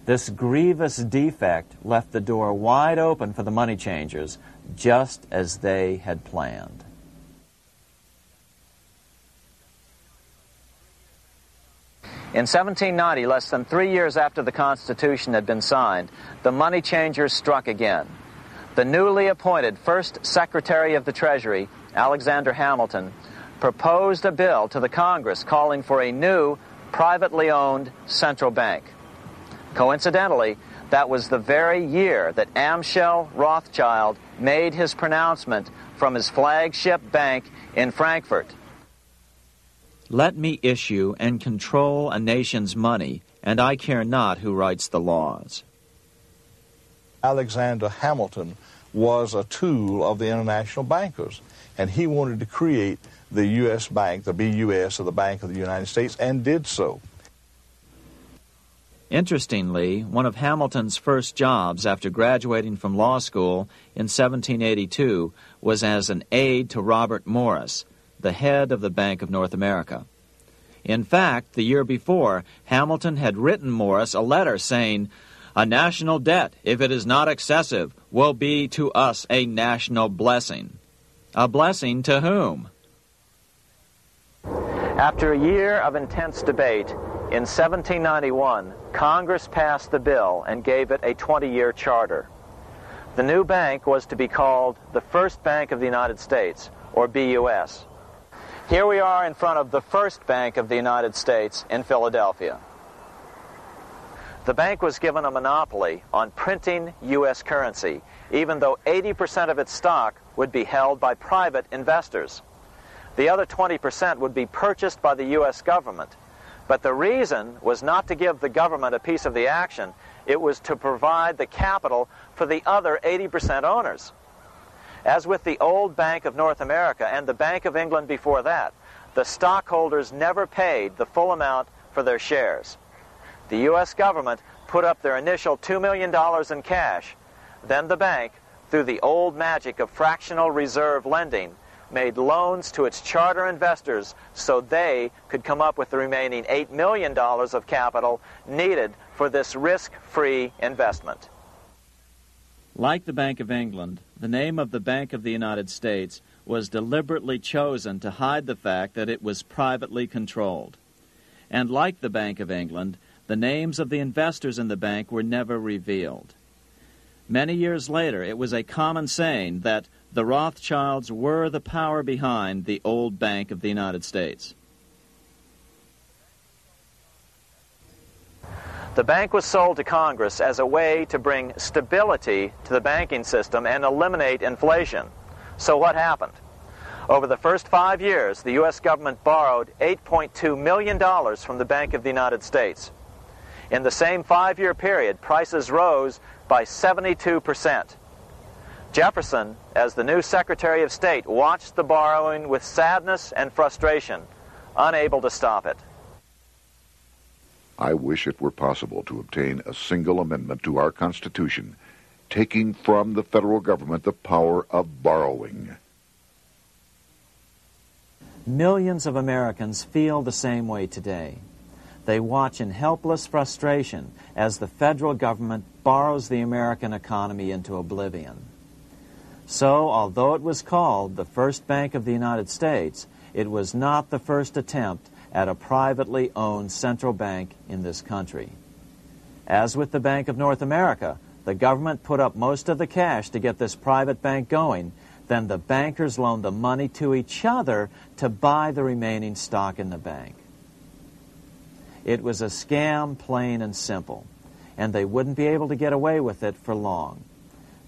This grievous defect left the door wide open for the money changers, just as they had planned. In 1790, less than 3 years after the Constitution had been signed, the money changers struck again. The newly appointed first Secretary of the Treasury, Alexander Hamilton, proposed a bill to the Congress calling for a new, privately owned central bank. Coincidentally, that was the very year that Amschel Rothschild made his pronouncement from his flagship bank in Frankfurt. Let me issue and control a nation's money, and I care not who writes the laws. Alexander Hamilton was a tool of the international bankers, and he wanted to create the U.S. Bank, the BUS, or the Bank of the United States, and did so. Interestingly, one of Hamilton's first jobs after graduating from law school in 1782 was as an aide to Robert Morris, the head of the Bank of North America. In fact, the year before, Hamilton had written Morris a letter saying, "A national debt, if it is not excessive, will be to us a national blessing." A blessing to whom? After a year of intense debate, in 1791, Congress passed the bill and gave it a 20-year charter. The new bank was to be called the First Bank of the United States, or BUS. Here we are in front of the First Bank of the United States in Philadelphia. The bank was given a monopoly on printing U.S. currency, even though 80% of its stock would be held by private investors. The other 20% would be purchased by the U.S. government. But the reason was not to give the government a piece of the action. It was to provide the capital for the other 80% owners. As with the old Bank of North America and the Bank of England before that, the stockholders never paid the full amount for their shares. The U.S. government put up their initial $2 million in cash. Then the bank, through the old magic of fractional reserve lending, made loans to its charter investors so they could come up with the remaining $8 million of capital needed for this risk-free investment. Like the Bank of England, the name of the Bank of the United States was deliberately chosen to hide the fact that it was privately controlled. And like the Bank of England, the names of the investors in the bank were never revealed. Many years later, it was a common saying that the Rothschilds were the power behind the old Bank of the United States. The bank was sold to Congress as a way to bring stability to the banking system and eliminate inflation. So what happened? Over the first 5 years, the U.S. government borrowed $8.2 million from the Bank of the United States. In the same 5-year period, prices rose by 72%. Jefferson, as the new Secretary of State, watched the borrowing with sadness and frustration, unable to stop it. I wish it were possible to obtain a single amendment to our Constitution, taking from the federal government the power of borrowing. Millions of Americans feel the same way today. They watch in helpless frustration as the federal government borrows the American economy into oblivion. So, although it was called the First Bank of the United States, it was not the first attempt at a privately owned central bank in this country. As with the Bank of North America, the government put up most of the cash to get this private bank going, then the bankers loaned the money to each other to buy the remaining stock in the bank. It was a scam, plain and simple, and they wouldn't be able to get away with it for long.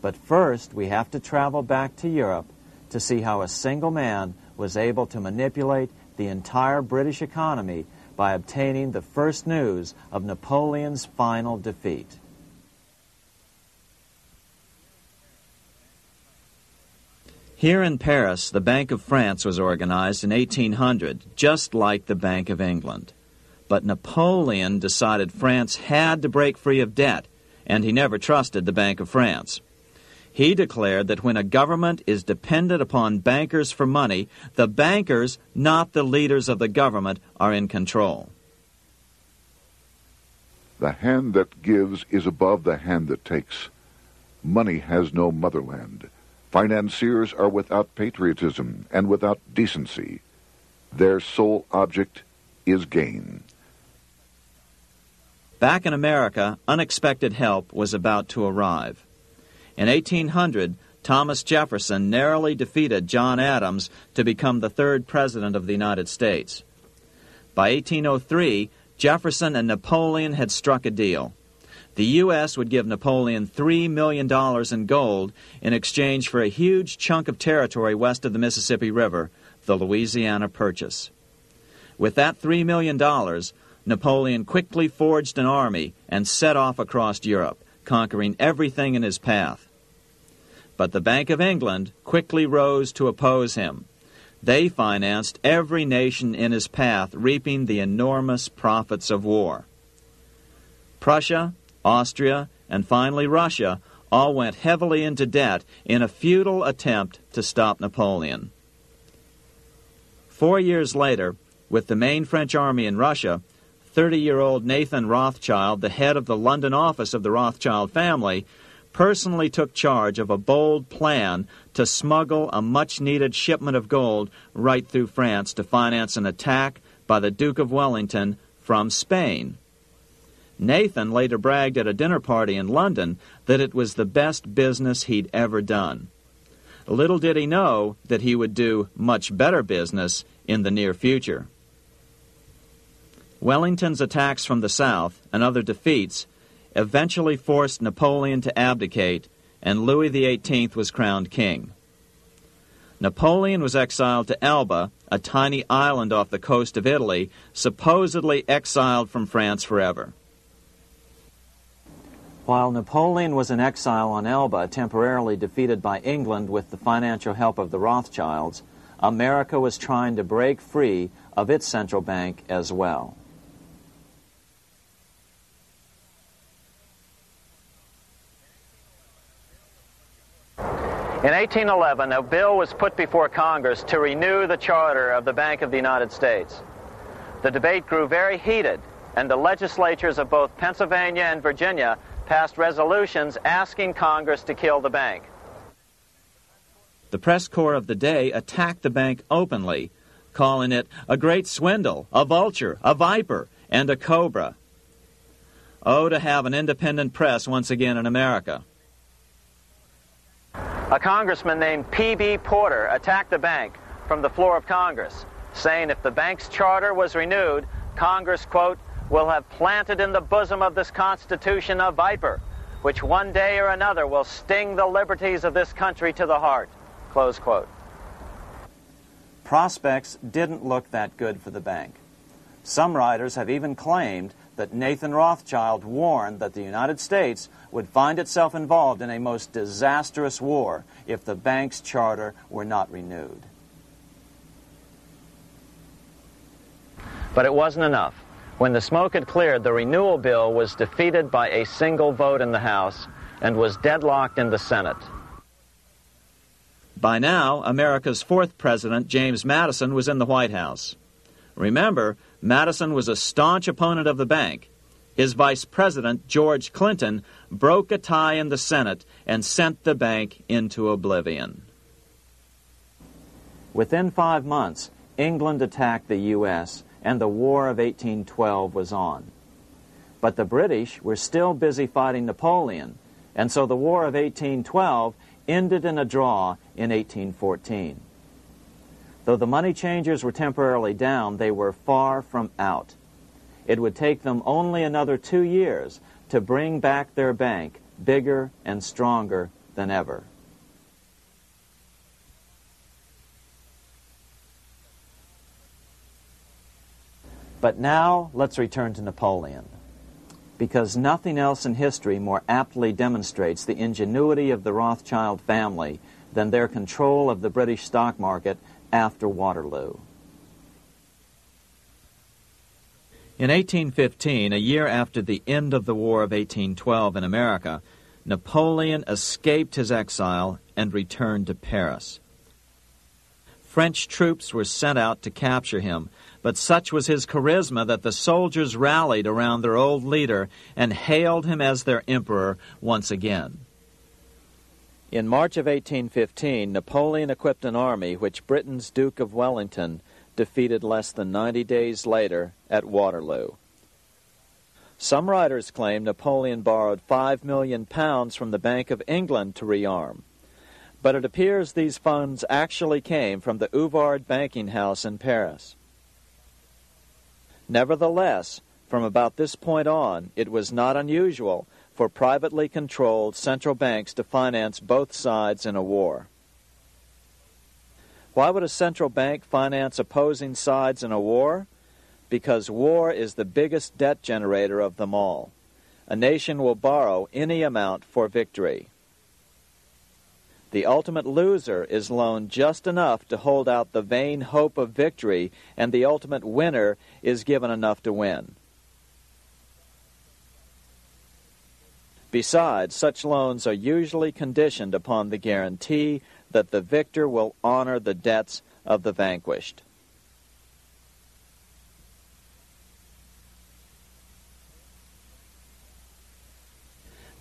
But first, we have to travel back to Europe to see how a single man was able to manipulate the entire British economy by obtaining the first news of Napoleon's final defeat. Here in Paris, the Bank of France was organized in 1800, just like the Bank of England. But Napoleon decided France had to break free of debt, and he never trusted the Bank of France. He declared that when a government is dependent upon bankers for money, the bankers, not the leaders of the government, are in control. The hand that gives is above the hand that takes. Money has no motherland. Financiers are without patriotism and without decency. Their sole object is gain. Back in America, unexpected help was about to arrive. In 1800, Thomas Jefferson narrowly defeated John Adams to become the third president of the United States. By 1803, Jefferson and Napoleon had struck a deal. The U.S. would give Napoleon $3 million in gold in exchange for a huge chunk of territory west of the Mississippi River, the Louisiana Purchase. With that $3 million, Napoleon quickly forged an army and set off across Europe, conquering everything in his path. But the Bank of England quickly rose to oppose him. They financed every nation in his path, reaping the enormous profits of war. Prussia, Austria, and finally Russia all went heavily into debt in a futile attempt to stop Napoleon. 4 years later, with the main French army in Russia, 30-year-old Nathan Rothschild, the head of the London office of the Rothschild family, personally took charge of a bold plan to smuggle a much-needed shipment of gold right through France to finance an attack by the Duke of Wellington from Spain. Nathan later bragged at a dinner party in London that it was the best business he'd ever done. Little did he know that he would do much better business in the near future. Wellington's attacks from the south and other defeats eventually forced Napoleon to abdicate, and Louis XVIII was crowned king. Napoleon was exiled to Elba, a tiny island off the coast of Italy, supposedly exiled from France forever. While Napoleon was in exile on Elba, temporarily defeated by England with the financial help of the Rothschilds, America was trying to break free of its central bank as well. In 1811, a bill was put before Congress to renew the charter of the Bank of the United States. The debate grew very heated, and the legislatures of both Pennsylvania and Virginia passed resolutions asking Congress to kill the bank. The press corps of the day attacked the bank openly, calling it a great swindle, a vulture, a viper, and a cobra. Oh, to have an independent press once again in America. A congressman named P.B. Porter attacked the bank from the floor of Congress, saying if the bank's charter was renewed, Congress, quote, will have planted in the bosom of this Constitution a viper, which one day or another will sting the liberties of this country to the heart, close quote. Prospects didn't look that good for the bank. Some writers have even claimed that Nathan Rothschild warned that the United States would find itself involved in a most disastrous war if the bank's charter were not renewed. But it wasn't enough. When the smoke had cleared, the renewal bill was defeated by a single vote in the House and was deadlocked in the Senate. By now, America's fourth president, James Madison, was in the White House. Remember, Madison was a staunch opponent of the bank. His vice president, George Clinton, broke a tie in the Senate and sent the bank into oblivion. Within 5 months, England attacked the U.S., and the War of 1812 was on. But the British were still busy fighting Napoleon, and so the War of 1812 ended in a draw in 1814. Though the money changers were temporarily down, they were far from out. It would take them only another 2 years to bring back their bank bigger and stronger than ever. But now let's return to Napoleon, because nothing else in history more aptly demonstrates the ingenuity of the Rothschild family than their control of the British stock market after Waterloo. In 1815, a year after the end of the War of 1812 in America, Napoleon escaped his exile and returned to Paris. French troops were sent out to capture him, but such was his charisma that the soldiers rallied around their old leader and hailed him as their emperor once again. In March of 1815, Napoleon equipped an army which Britain's Duke of Wellington defeated less than 90 days later at Waterloo. Some writers claim Napoleon borrowed £5 million from the Bank of England to rearm, but it appears these funds actually came from the Ouvard banking house in Paris. Nevertheless, from about this point on, it was not unusual for privately controlled central banks to finance both sides in a war. Why would a central bank finance opposing sides in a war? Because war is the biggest debt generator of them all. A nation will borrow any amount for victory. The ultimate loser is loaned just enough to hold out the vain hope of victory, and the ultimate winner is given enough to win. Besides, such loans are usually conditioned upon the guarantee that the victor will honor the debts of the vanquished.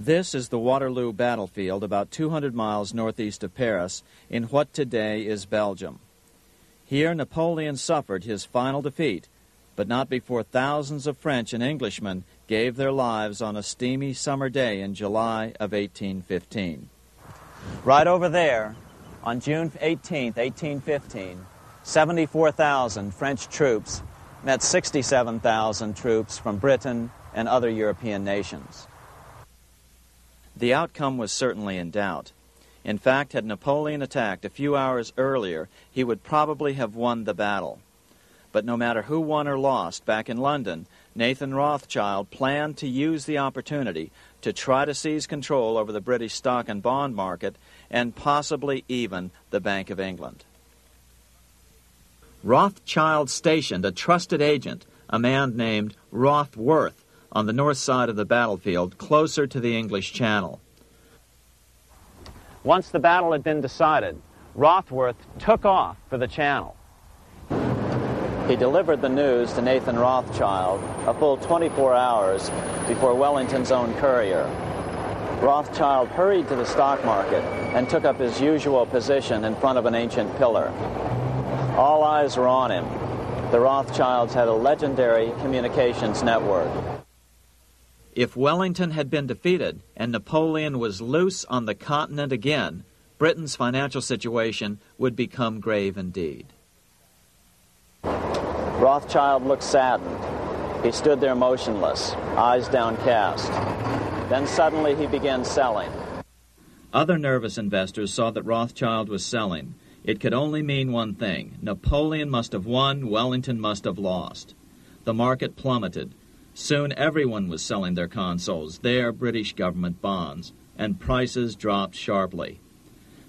This is the Waterloo battlefield about 200 miles northeast of Paris in what today is Belgium. Here Napoleon suffered his final defeat, but not before thousands of French and Englishmen gave their lives on a steamy summer day in July of 1815. Right over there, on June 18, 1815, 74,000 French troops met 67,000 troops from Britain and other European nations. The outcome was certainly in doubt. In fact, had Napoleon attacked a few hours earlier, he would probably have won the battle. But no matter who won or lost, back in London, Nathan Rothschild planned to use the opportunity to try to seize control over the British stock and bond market and possibly even the Bank of England. Rothschild stationed a trusted agent, a man named Rothworth, on the north side of the battlefield, closer to the English Channel. Once the battle had been decided, Rothworth took off for the Channel. He delivered the news to Nathan Rothschild a full 24 hours before Wellington's own courier. Rothschild hurried to the stock market and took up his usual position in front of an ancient pillar. All eyes were on him. The Rothschilds had a legendary communications network. If Wellington had been defeated and Napoleon was loose on the continent again, Britain's financial situation would become grave indeed. Rothschild looked saddened. He stood there motionless, eyes downcast. Then suddenly he began selling. Other nervous investors saw that Rothschild was selling. It could only mean one thing. Napoleon must have won, Wellington must have lost. The market plummeted. Soon everyone was selling their consols, their British government bonds, and prices dropped sharply.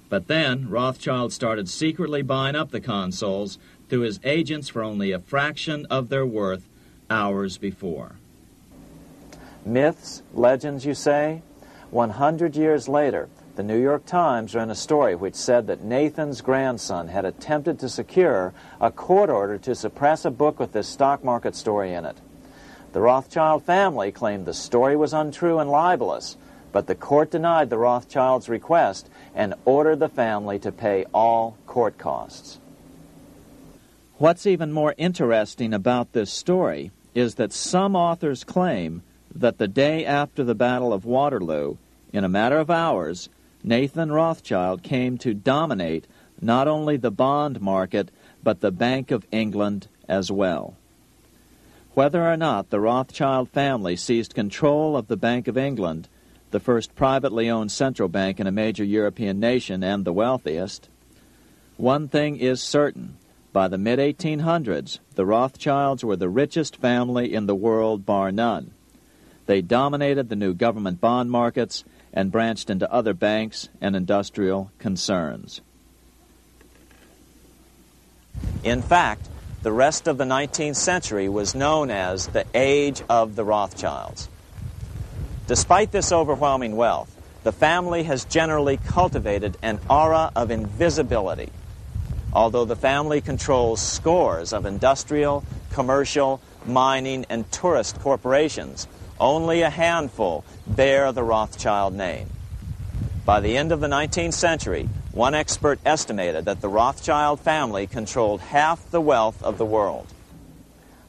But then Rothschild started secretly buying up the consols through his agents for only a fraction of their worth hours before. Myths, legends, you say? 100 years later, the New York Times ran a story which said that Nathan's grandson had attempted to secure a court order to suppress a book with this stock market story in it. The Rothschild family claimed the story was untrue and libelous, but the court denied the Rothschilds' request and ordered the family to pay all court costs. What's even more interesting about this story is that some authors claim that the day after the Battle of Waterloo, in a matter of hours, Nathan Rothschild came to dominate not only the bond market, but the Bank of England as well. Whether or not the Rothschild family seized control of the Bank of England, the first privately owned central bank in a major European nation and the wealthiest, one thing is certain. By the mid-1800s, the Rothschilds were the richest family in the world, bar none. They dominated the new government bond markets and branched into other banks and industrial concerns. In fact, the rest of the 19th century was known as the Age of the Rothschilds. Despite this overwhelming wealth, the family has generally cultivated an aura of invisibility. Although the family controls scores of industrial, commercial, mining, and tourist corporations, only a handful bear the Rothschild name. By the end of the 19th century, one expert estimated that the Rothschild family controlled half the wealth of the world.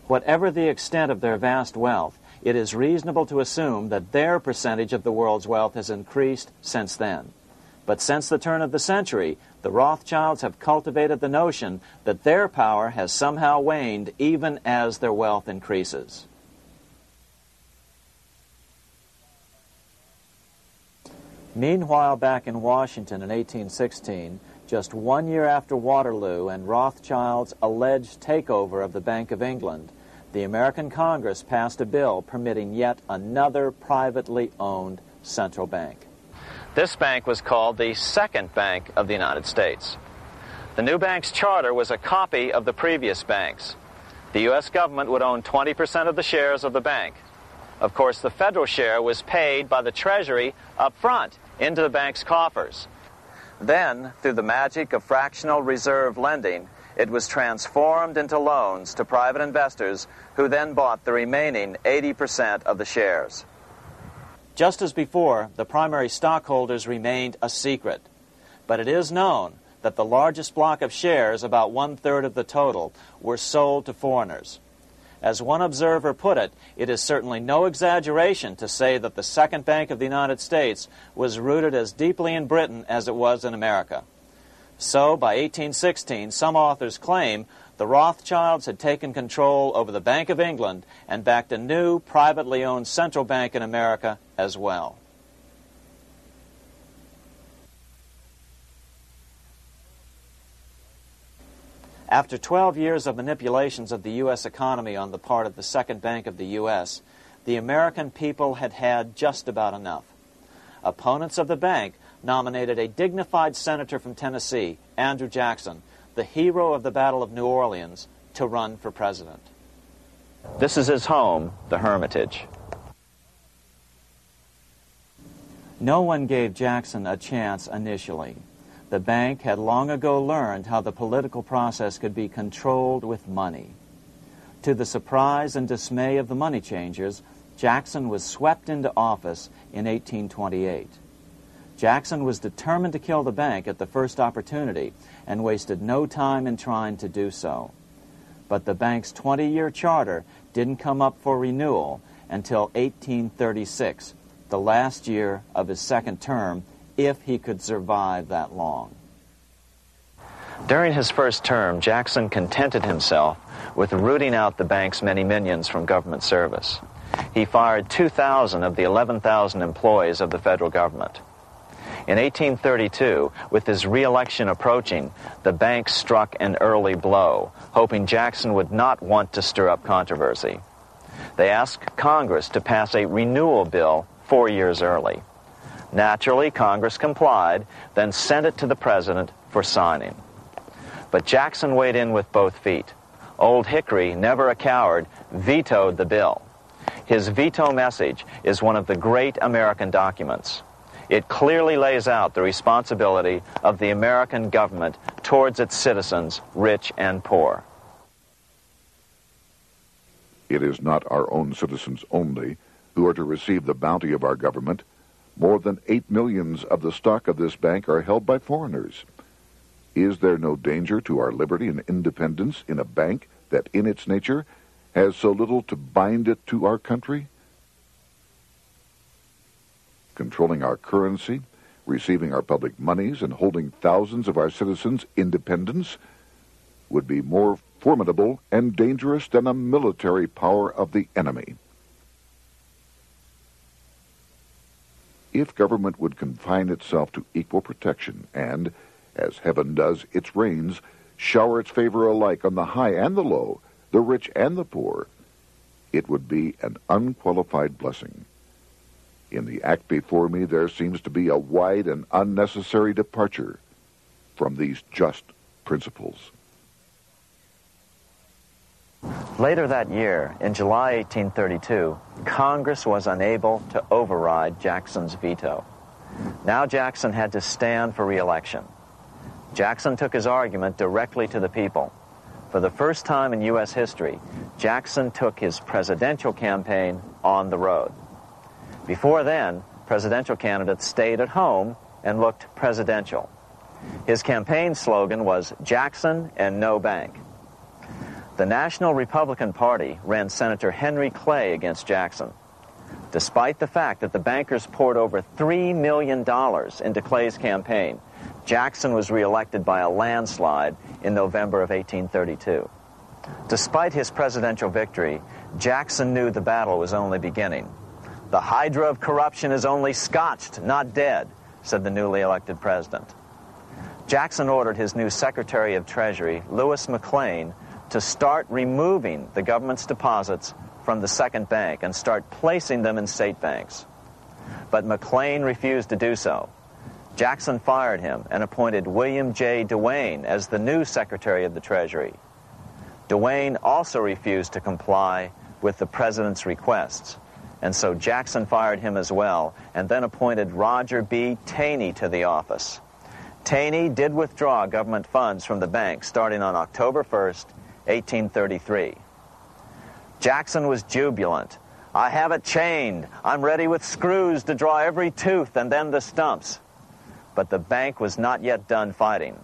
Whatever the extent of their vast wealth, it is reasonable to assume that their percentage of the world's wealth has increased since then. But since the turn of the century, the Rothschilds have cultivated the notion that their power has somehow waned even as their wealth increases. Meanwhile, back in Washington in 1816, just 1 year after Waterloo and Rothschild's alleged takeover of the Bank of England, the American Congress passed a bill permitting yet another privately owned central bank. This bank was called the Second Bank of the United States. The new bank's charter was a copy of the previous bank's. The U.S. government would own 20% of the shares of the bank. Of course, the federal share was paid by the Treasury up front into the bank's coffers. Then, through the magic of fractional reserve lending, it was transformed into loans to private investors who then bought the remaining 80% of the shares. Just as before, the primary stockholders remained a secret. But it is known that the largest block of shares, about 1/3 of the total, were sold to foreigners. As one observer put it, it is certainly no exaggeration to say that the Second Bank of the United States was rooted as deeply in Britain as it was in America. So, by 1816, some authors claim the Rothschilds had taken control over the Bank of England and backed a new, privately owned central bank in America as well. After 12 years of manipulations of the U.S. economy on the part of the Second Bank of the U.S., the American people had had just about enough. Opponents of the bank nominated a dignified senator from Tennessee, Andrew Jackson, the hero of the Battle of New Orleans, to run for president. This is his home, the Hermitage. No one gave Jackson a chance initially. The bank had long ago learned how the political process could be controlled with money. To the surprise and dismay of the money changers, Jackson was swept into office in 1828. Jackson was determined to kill the bank at the first opportunity and wasted no time in trying to do so. But the bank's 20-year charter didn't come up for renewal until 1836, the last year of his second term, if he could survive that long. During his first term, Jackson contented himself with rooting out the bank's many minions from government service. He fired 2,000 of the 11,000 employees of the federal government. In 1832, with his re-election approaching, the bank struck an early blow, hoping Jackson would not want to stir up controversy. They asked Congress to pass a renewal bill 4 years early. Naturally, Congress complied, then sent it to the president for signing. But Jackson weighed in with both feet. Old Hickory, never a coward, vetoed the bill. His veto message is one of the great American documents. It clearly lays out the responsibility of the American government towards its citizens, rich and poor. It is not our own citizens only who are to receive the bounty of our government. More than 8 million of the stock of this bank are held by foreigners. Is there no danger to our liberty and independence in a bank that in its nature has so little to bind it to our country? Controlling our currency, receiving our public monies, and holding thousands of our citizens' independence would be more formidable and dangerous than a military power of the enemy. If government would confine itself to equal protection and, as heaven does its rains, shower its favor alike on the high and the low, the rich and the poor, it would be an unqualified blessing. In the act before me, there seems to be a wide and unnecessary departure from these just principles. Later that year, in July 1832, Congress was unable to override Jackson's veto. Now Jackson had to stand for re-election. Jackson took his argument directly to the people. For the first time in U.S. history, Jackson took his presidential campaign on the road. Before then, presidential candidates stayed at home and looked presidential. His campaign slogan was "Jackson and no bank." The National Republican Party ran Senator Henry Clay against Jackson. Despite the fact that the bankers poured over $3 million into Clay's campaign, Jackson was reelected by a landslide in November of 1832. Despite his presidential victory, Jackson knew the battle was only beginning. "The hydra of corruption is only scotched, not dead," said the newly elected president. Jackson ordered his new Secretary of Treasury, Lewis McLean, to start removing the government's deposits from the second bank and start placing them in state banks. But McLean refused to do so. Jackson fired him and appointed William J. Duane as the new Secretary of the Treasury. Duane also refused to comply with the president's requests, and so Jackson fired him as well and then appointed Roger B. Taney to the office. Taney did withdraw government funds from the bank starting on October 1st, 1833. Jackson was jubilant. "I have it chained. I'm ready with screws to draw every tooth and then the stumps." But the bank was not yet done fighting.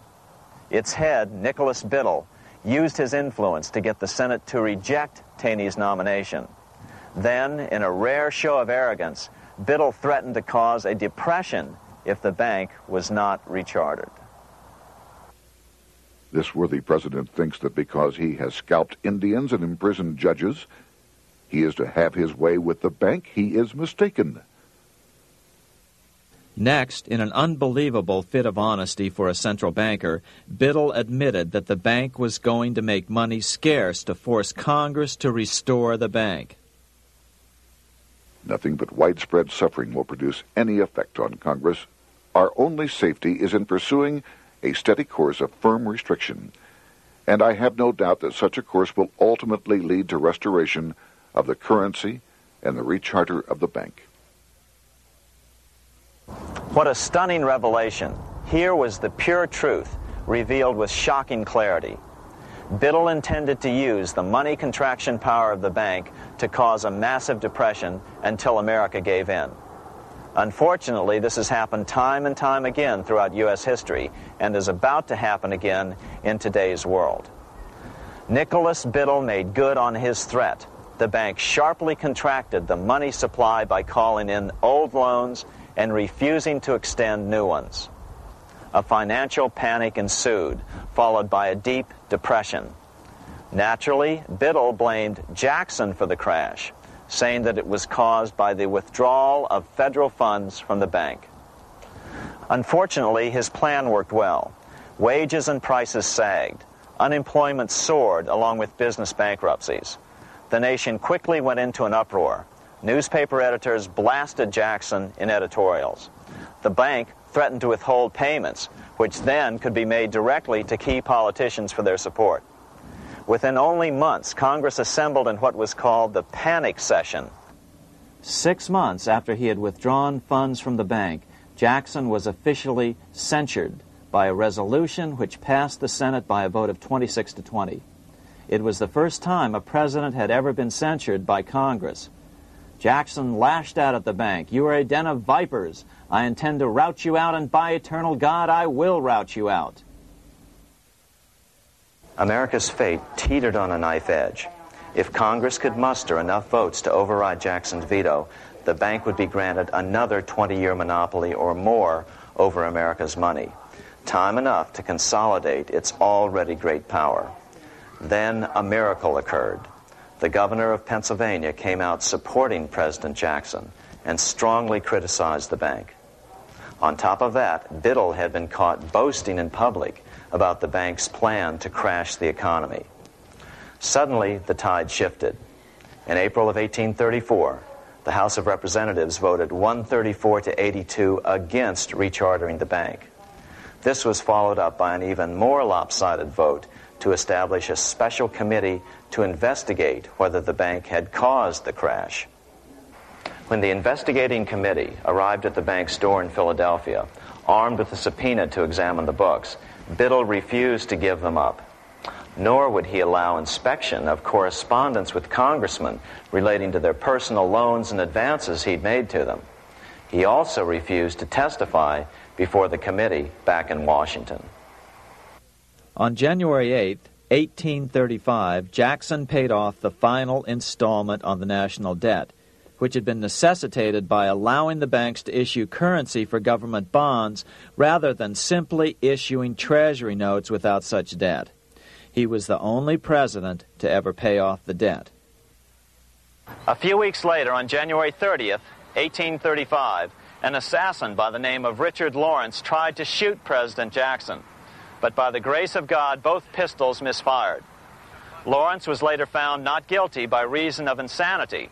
Its head, Nicholas Biddle, used his influence to get the Senate to reject Taney's nomination. Then, in a rare show of arrogance, Biddle threatened to cause a depression if the bank was not rechartered. This worthy president thinks that because he has scalped Indians and imprisoned judges, he is to have his way with the bank. He is mistaken. Next, in an unbelievable fit of honesty for a central banker, Biddle admitted that the bank was going to make money scarce to force Congress to restore the bank. Nothing but widespread suffering will produce any effect on Congress. Our only safety is in pursuing a steady course of firm restriction, and I have no doubt that such a course will ultimately lead to restoration of the currency and the recharter of the bank. What a stunning revelation. Here was the pure truth, revealed with shocking clarity. Biddle intended to use the money contraction power of the bank to cause a massive depression until America gave in. Unfortunately, this has happened time and time again throughout U.S. history and is about to happen again in today's world. Nicholas Biddle made good on his threat. The bank sharply contracted the money supply by calling in old loans and refusing to extend new ones. A financial panic ensued, followed by a deep depression. Naturally, Biddle blamed Jackson for the crash, saying that it was caused by the withdrawal of federal funds from the bank. Unfortunately, his plan worked well. Wages and prices sagged. Unemployment soared along with business bankruptcies. The nation quickly went into an uproar. Newspaper editors blasted Jackson in editorials. The bank threatened to withhold payments, which then could be made directly to key politicians for their support. Within only months, Congress assembled in what was called the panic session. 6 months after he had withdrawn funds from the bank, Jackson was officially censured by a resolution which passed the Senate by a vote of 26 to 20. It was the first time a president had ever been censured by Congress. Jackson lashed out at the bank. "You are a den of vipers. I intend to rout you out, and by eternal God, I will rout you out." America's fate teetered on a knife edge. If Congress could muster enough votes to override Jackson's veto, the bank would be granted another 20-year monopoly or more over America's money, time enough to consolidate its already great power. Then a miracle occurred. The governor of Pennsylvania came out supporting President Jackson and strongly criticized the bank. On top of that, Biddle had been caught boasting in public about the bank's plan to crash the economy. Suddenly, the tide shifted. In April of 1834, the House of Representatives voted 134 to 82 against rechartering the bank. This was followed up by an even more lopsided vote to establish a special committee to investigate whether the bank had caused the crash. When the investigating committee arrived at the bank's door in Philadelphia, armed with a subpoena to examine the books, Biddle refused to give them up. Nor would he allow inspection of correspondence with congressmen relating to their personal loans and advances he'd made to them. He also refused to testify before the committee back in Washington. On January 8th, 1835, Jackson paid off the final installment on the national debt, which had been necessitated by allowing the banks to issue currency for government bonds rather than simply issuing treasury notes without such debt. He was the only president to ever pay off the debt. A few weeks later, on January 30th, 1835, an assassin by the name of Richard Lawrence tried to shoot President Jackson, but by the grace of God, both pistols misfired. Lawrence was later found not guilty by reason of insanity.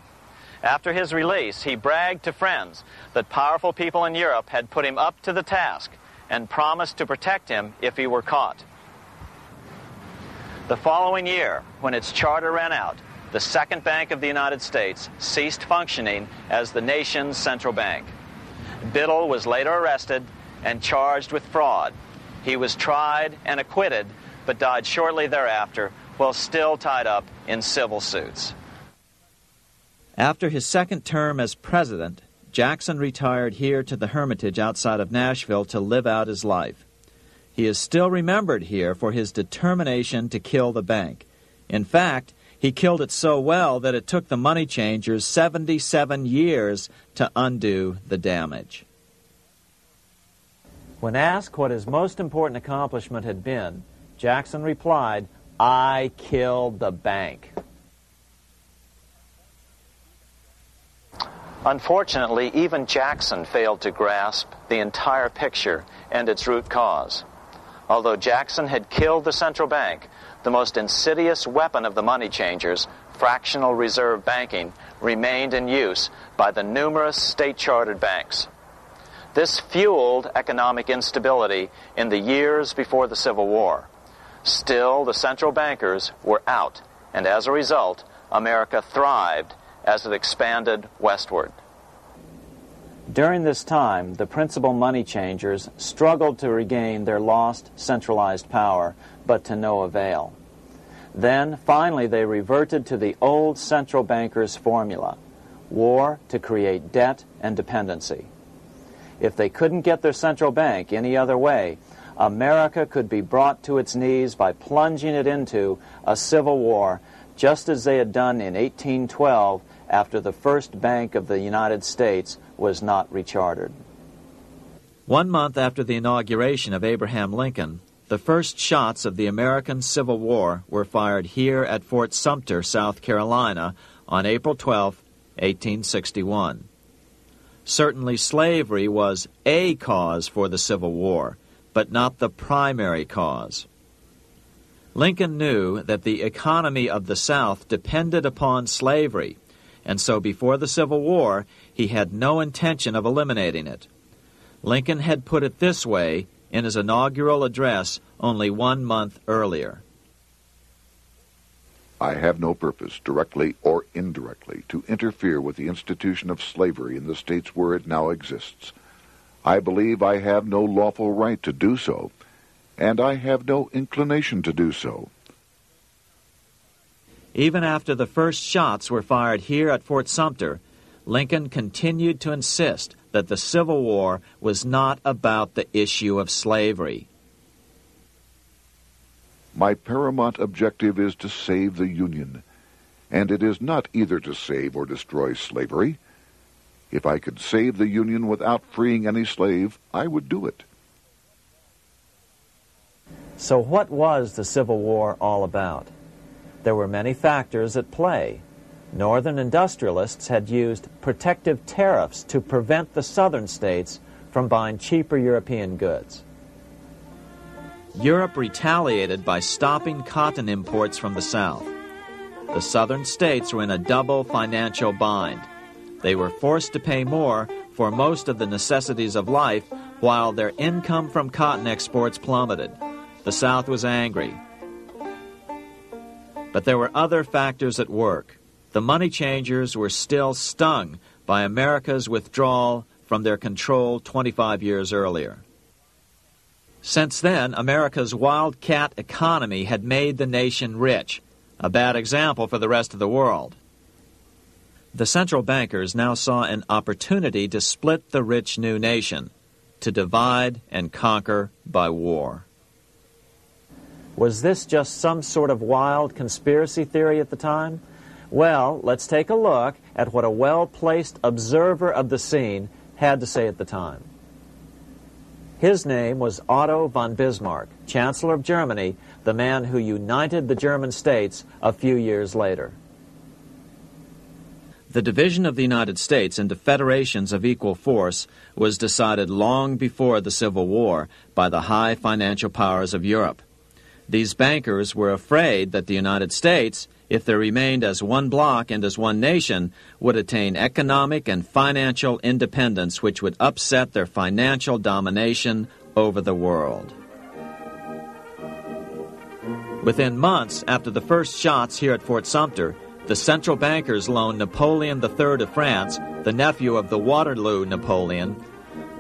After his release, he bragged to friends that powerful people in Europe had put him up to the task and promised to protect him if he were caught. The following year, when its charter ran out, the Second Bank of the United States ceased functioning as the nation's central bank. Biddle was later arrested and charged with fraud. He was tried and acquitted, but died shortly thereafter while still tied up in civil suits. After his second term as president, Jackson retired here to the Hermitage outside of Nashville to live out his life. He is still remembered here for his determination to kill the bank. In fact, he killed it so well that it took the money changers 77 years to undo the damage. When asked what his most important accomplishment had been, Jackson replied, "I killed the bank." Unfortunately, even Jackson failed to grasp the entire picture and its root cause. Although Jackson had killed the central bank, the most insidious weapon of the money changers, fractional reserve banking, remained in use by the numerous state-chartered banks. This fueled economic instability in the years before the Civil War. Still, the central bankers were out, and as a result, America thrived as it expanded westward. During this time, the principal money changers struggled to regain their lost centralized power, but to no avail. Then, finally, they reverted to the old central bankers' formula: war to create debt and dependency. If they couldn't get their central bank any other way, America could be brought to its knees by plunging it into a civil war, just as they had done in 1812 after the first Bank of the United States was not rechartered. 1 month after the inauguration of Abraham Lincoln, the first shots of the American Civil War were fired here at Fort Sumter, South Carolina, on April 12, 1861. Certainly slavery was a cause for the Civil War, but not the primary cause. Lincoln knew that the economy of the South depended upon slavery, and so before the Civil War, he had no intention of eliminating it. Lincoln had put it this way in his inaugural address only 1 month earlier. I have no purpose, directly or indirectly, to interfere with the institution of slavery in the states where it now exists. I believe I have no lawful right to do so, and I have no inclination to do so. Even after the first shots were fired here at Fort Sumter, Lincoln continued to insist that the Civil War was not about the issue of slavery. My paramount objective is to save the Union, and it is not either to save or destroy slavery. If I could save the Union without freeing any slave, I would do it. So what was the Civil War all about? There were many factors at play. Northern industrialists had used protective tariffs to prevent the southern states from buying cheaper European goods. Europe retaliated by stopping cotton imports from the South. The southern states were in a double financial bind. They were forced to pay more for most of the necessities of life, while their income from cotton exports plummeted. The South was angry. But there were other factors at work. The money changers were still stung by America's withdrawal from their control 25 years earlier. Since then, America's wildcat economy had made the nation rich, a bad example for the rest of the world. The central bankers now saw an opportunity to split the rich new nation, to divide and conquer by war. Was this just some sort of wild conspiracy theory at the time? Well, let's take a look at what a well-placed observer of the scene had to say at the time. His name was Otto von Bismarck, Chancellor of Germany, the man who united the German states a few years later. The division of the United States into federations of equal force was decided long before the Civil War by the high financial powers of Europe. These bankers were afraid that the United States, if they remained as one bloc and as one nation, would attain economic and financial independence which would upset their financial domination over the world. Within months after the first shots here at Fort Sumter, the central bankers loaned Napoleon III of France, the nephew of the Waterloo Napoleon,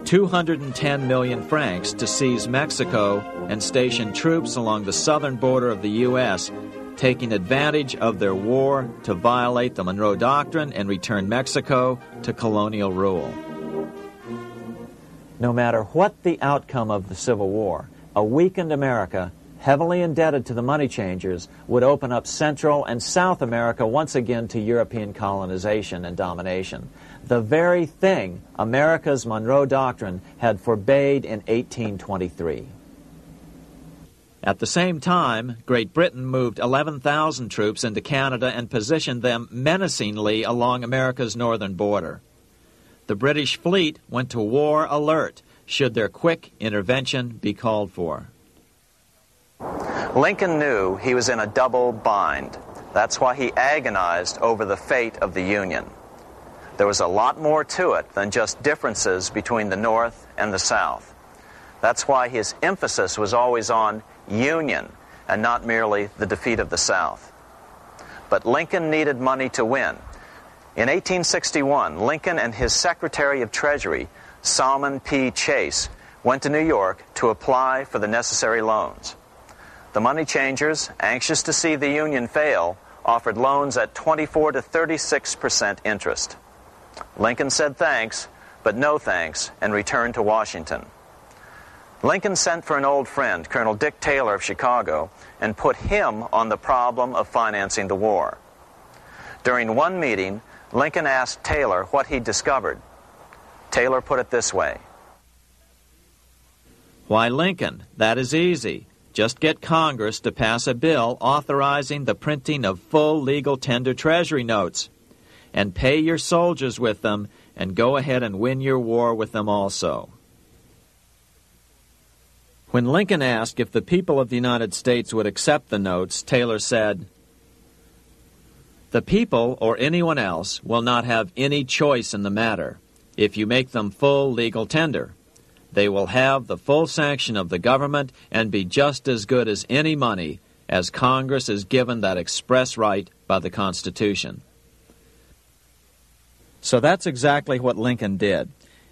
210 million francs to seize Mexico and station troops along the southern border of the U.S., taking advantage of their war to violate the Monroe Doctrine and return Mexico to colonial rule. No matter what the outcome of the Civil War, a weakened America, heavily indebted to the money changers, would open up Central and South America once again to European colonization and domination. The very thing America's Monroe Doctrine had forbade in 1823. At the same time, Great Britain moved 11,000 troops into Canada and positioned them menacingly along America's northern border. The British fleet went to war alert should their quick intervention be called for. Lincoln knew he was in a double bind. That's why he agonized over the fate of the Union. There was a lot more to it than just differences between the North and the South. That's why his emphasis was always on union and not merely the defeat of the South. But Lincoln needed money to win. In 1861, Lincoln and his Secretary of Treasury, Salmon P. Chase, went to New York to apply for the necessary loans. The money changers, anxious to see the Union fail, offered loans at 24 to 36% interest. Lincoln said thanks, but no thanks, and returned to Washington. Lincoln sent for an old friend, Colonel Dick Taylor of Chicago, and put him on the problem of financing the war. During one meeting, Lincoln asked Taylor what he'd discovered. Taylor put it this way. Why, Lincoln, that is easy. Just get Congress to pass a bill authorizing the printing of full legal tender Treasury notes, and pay your soldiers with them, and go ahead and win your war with them also. When Lincoln asked if the people of the United States would accept the notes, Taylor said, "The people, or anyone else, will not have any choice in the matter if you make them full legal tender. They will have the full sanction of the government and be just as good as any money, as Congress is given that express right by the Constitution." So that's exactly what Lincoln did.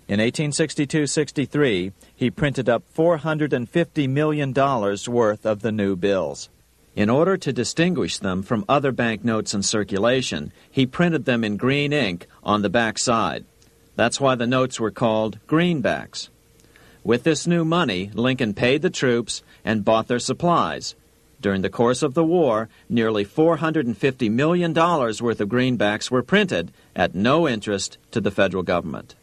In 1862-63, he printed up $450 million worth of the new bills. In order to distinguish them from other banknotes in circulation, he printed them in green ink on the back side. That's why the notes were called greenbacks. With this new money, Lincoln paid the troops and bought their supplies. During the course of the war, nearly $450 million worth of greenbacks were printed at no interest to the federal government.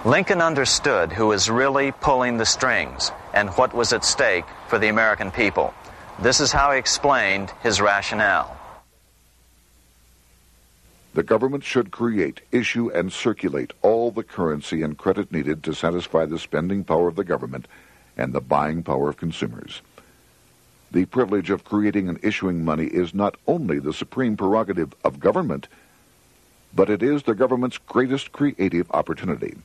Lincoln understood who was really pulling the strings and what was at stake for the American people. This is how he explained his rationale. The government should create, issue, and circulate all the currency and credit needed to satisfy the spending power of the government and the buying power of consumers. The privilege of creating and issuing money is not only the supreme prerogative of government, but it is the government's greatest creative opportunity.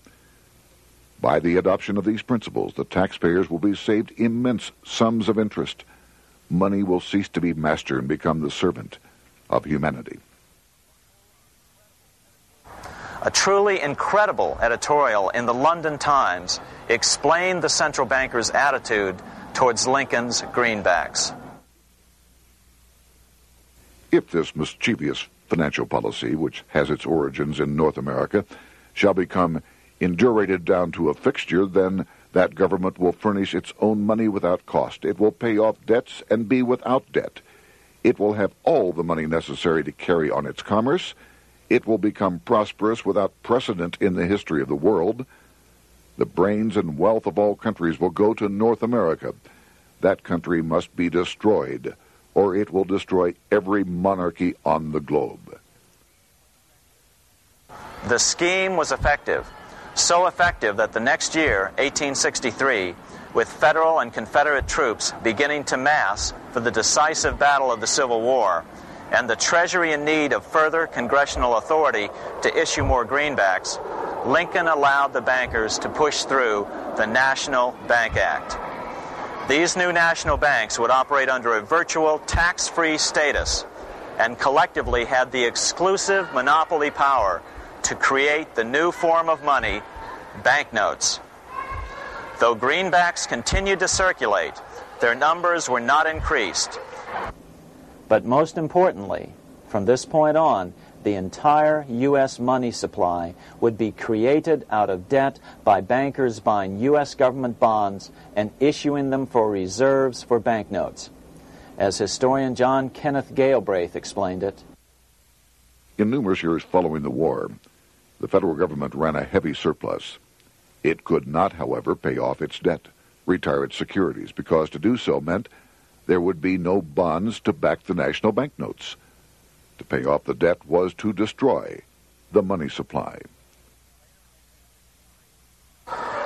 By the adoption of these principles, the taxpayers will be saved immense sums of interest. Money will cease to be master and become the servant of humanity. A truly incredible editorial in the London Times explained the central bankers' attitude towards Lincoln's greenbacks. If this mischievous financial policy, which has its origins in North America, shall become indurated down to a fixture, then That government will furnish its own money without cost. It will pay off debts and be without debt. It will have all the money necessary to carry on its commerce. It will become prosperous without precedent in the history of the world. The brains and wealth of all countries will go to North America. That country must be destroyed, or it will destroy every monarchy on the globe. The scheme was effective, so effective that the next year, 1863, with Federal and Confederate troops beginning to mass for the decisive battle of the Civil War, and the Treasury in need of further congressional authority to issue more greenbacks, Lincoln allowed the bankers to push through the National Bank Act. These new national banks would operate under a virtual tax-free status and collectively had the exclusive monopoly power to create the new form of money, banknotes. Though greenbacks continued to circulate, their numbers were not increased. But most importantly, from this point on, the entire U.S. money supply would be created out of debt by bankers buying U.S. government bonds and issuing them for reserves for banknotes. As historian John Kenneth Galbraith explained it, in numerous years following the war, the federal government ran a heavy surplus. It could not, however, pay off its debt, retire its securities, because to do so meant there would be no bonds to back the national banknotes. To pay off the debt was to destroy the money supply.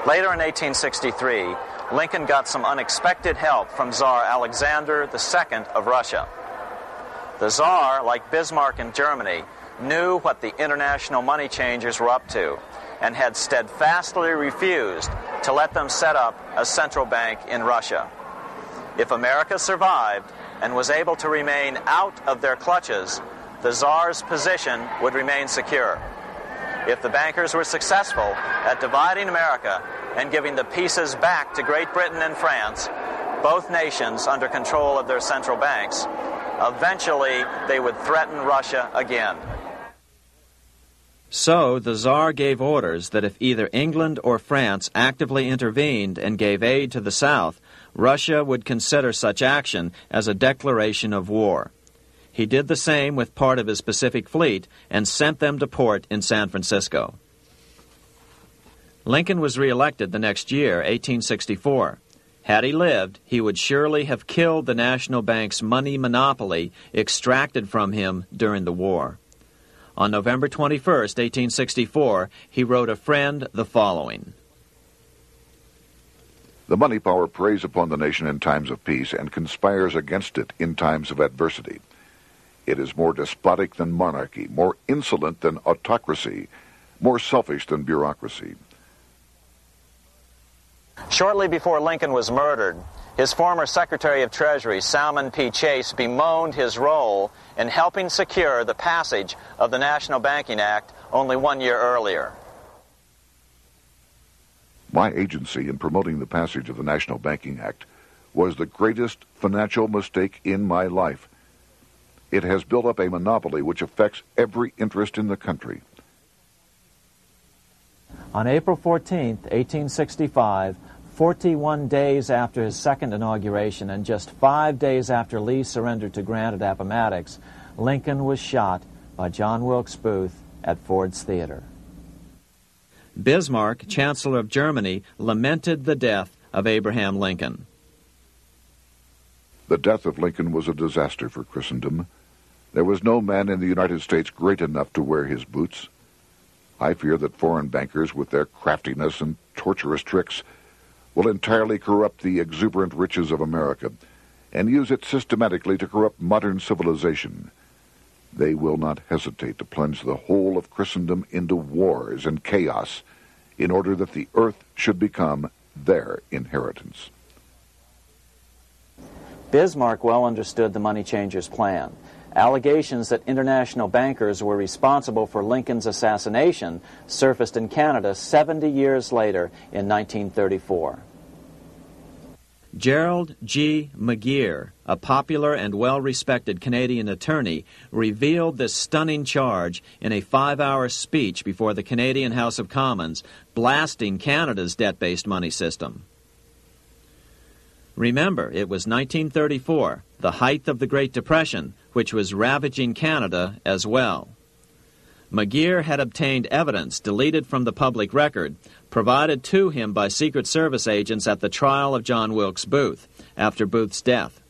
Later in 1863, Lincoln got some unexpected help from Tsar Alexander II of Russia. The Tsar, like Bismarck in Germany, knew what the international money changers were up to and had steadfastly refused to let them set up a central bank in Russia. If America survived and was able to remain out of their clutches, the Tsar's position would remain secure. If the bankers were successful at dividing America and giving the pieces back to Great Britain and France, both nations under control of their central banks, eventually they would threaten Russia again. So the Tsar gave orders that if either England or France actively intervened and gave aid to the South, Russia would consider such action as a declaration of war. He did the same with part of his Pacific Fleet and sent them to port in San Francisco. Lincoln was reelected the next year, 1864. Had he lived, he would surely have killed the national bank's money monopoly extracted from him during the war. On November 21, 1864, he wrote a friend the following: The money power preys upon the nation in times of peace and conspires against it in times of adversity. It is more despotic than monarchy, more insolent than autocracy, more selfish than bureaucracy. Shortly before Lincoln was murdered, his former Secretary of Treasury, Salmon P. Chase, bemoaned his role in helping secure the passage of the National Banking Act only 1 year earlier. My agency in promoting the passage of the National Banking Act was the greatest financial mistake in my life. It has built up a monopoly which affects every interest in the country. On April 14, 1865, 41 days after his second inauguration and just 5 days after Lee surrendered to Grant at Appomattox, Lincoln was shot by John Wilkes Booth at Ford's Theater. Bismarck, Chancellor of Germany, lamented the death of Abraham Lincoln. The death of Lincoln was a disaster for Christendom. There was no man in the United States great enough to wear his boots. I fear that foreign bankers, with their craftiness and tortuous tricks, will entirely corrupt the exuberant riches of America and use it systematically to corrupt modern civilization. They will not hesitate to plunge the whole of Christendom into wars and chaos in order that the earth should become their inheritance. Bismarck well understood the money changers' plan. Allegations that international bankers were responsible for Lincoln's assassination surfaced in Canada 70 years later in 1934. Gerald G. McGeer, a popular and well-respected Canadian attorney, revealed this stunning charge in a 5-hour speech before the Canadian House of Commons, blasting Canada's debt-based money system. Remember, it was 1934, the height of the Great Depression, which was ravaging Canada as well. McGeer had obtained evidence deleted from the public record, provided to him by Secret Service agents at the trial of John Wilkes Booth after Booth's death.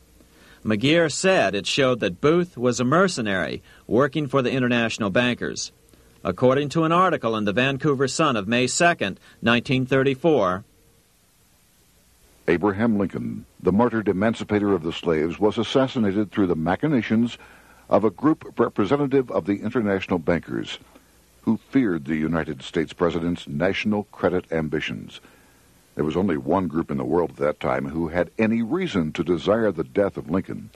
McGeer said it showed that Booth was a mercenary working for the international bankers. According to an article in the Vancouver Sun of May 2nd, 1934, Abraham Lincoln, the martyred emancipator of the slaves, was assassinated through the machinations of a group representative of the international bankers who feared the United States president's national credit ambitions. There was only one group in the world at that time who had any reason to desire the death of Lincoln.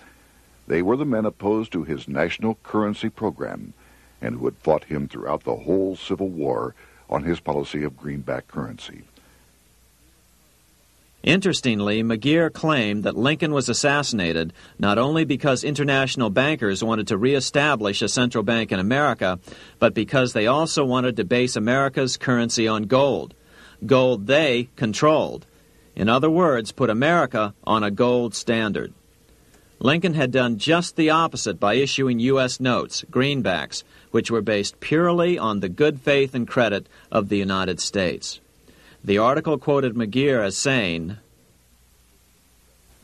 They were the men opposed to his national currency program and who had fought him throughout the whole Civil War on his policy of greenback currency. Interestingly, McGeer claimed that Lincoln was assassinated not only because international bankers wanted to reestablish a central bank in America, but because they also wanted to base America's currency on gold. Gold they controlled. In other words, put America on a gold standard. Lincoln had done just the opposite by issuing U.S. notes, greenbacks, which were based purely on the good faith and credit of the United States. The article quoted McGeer as saying,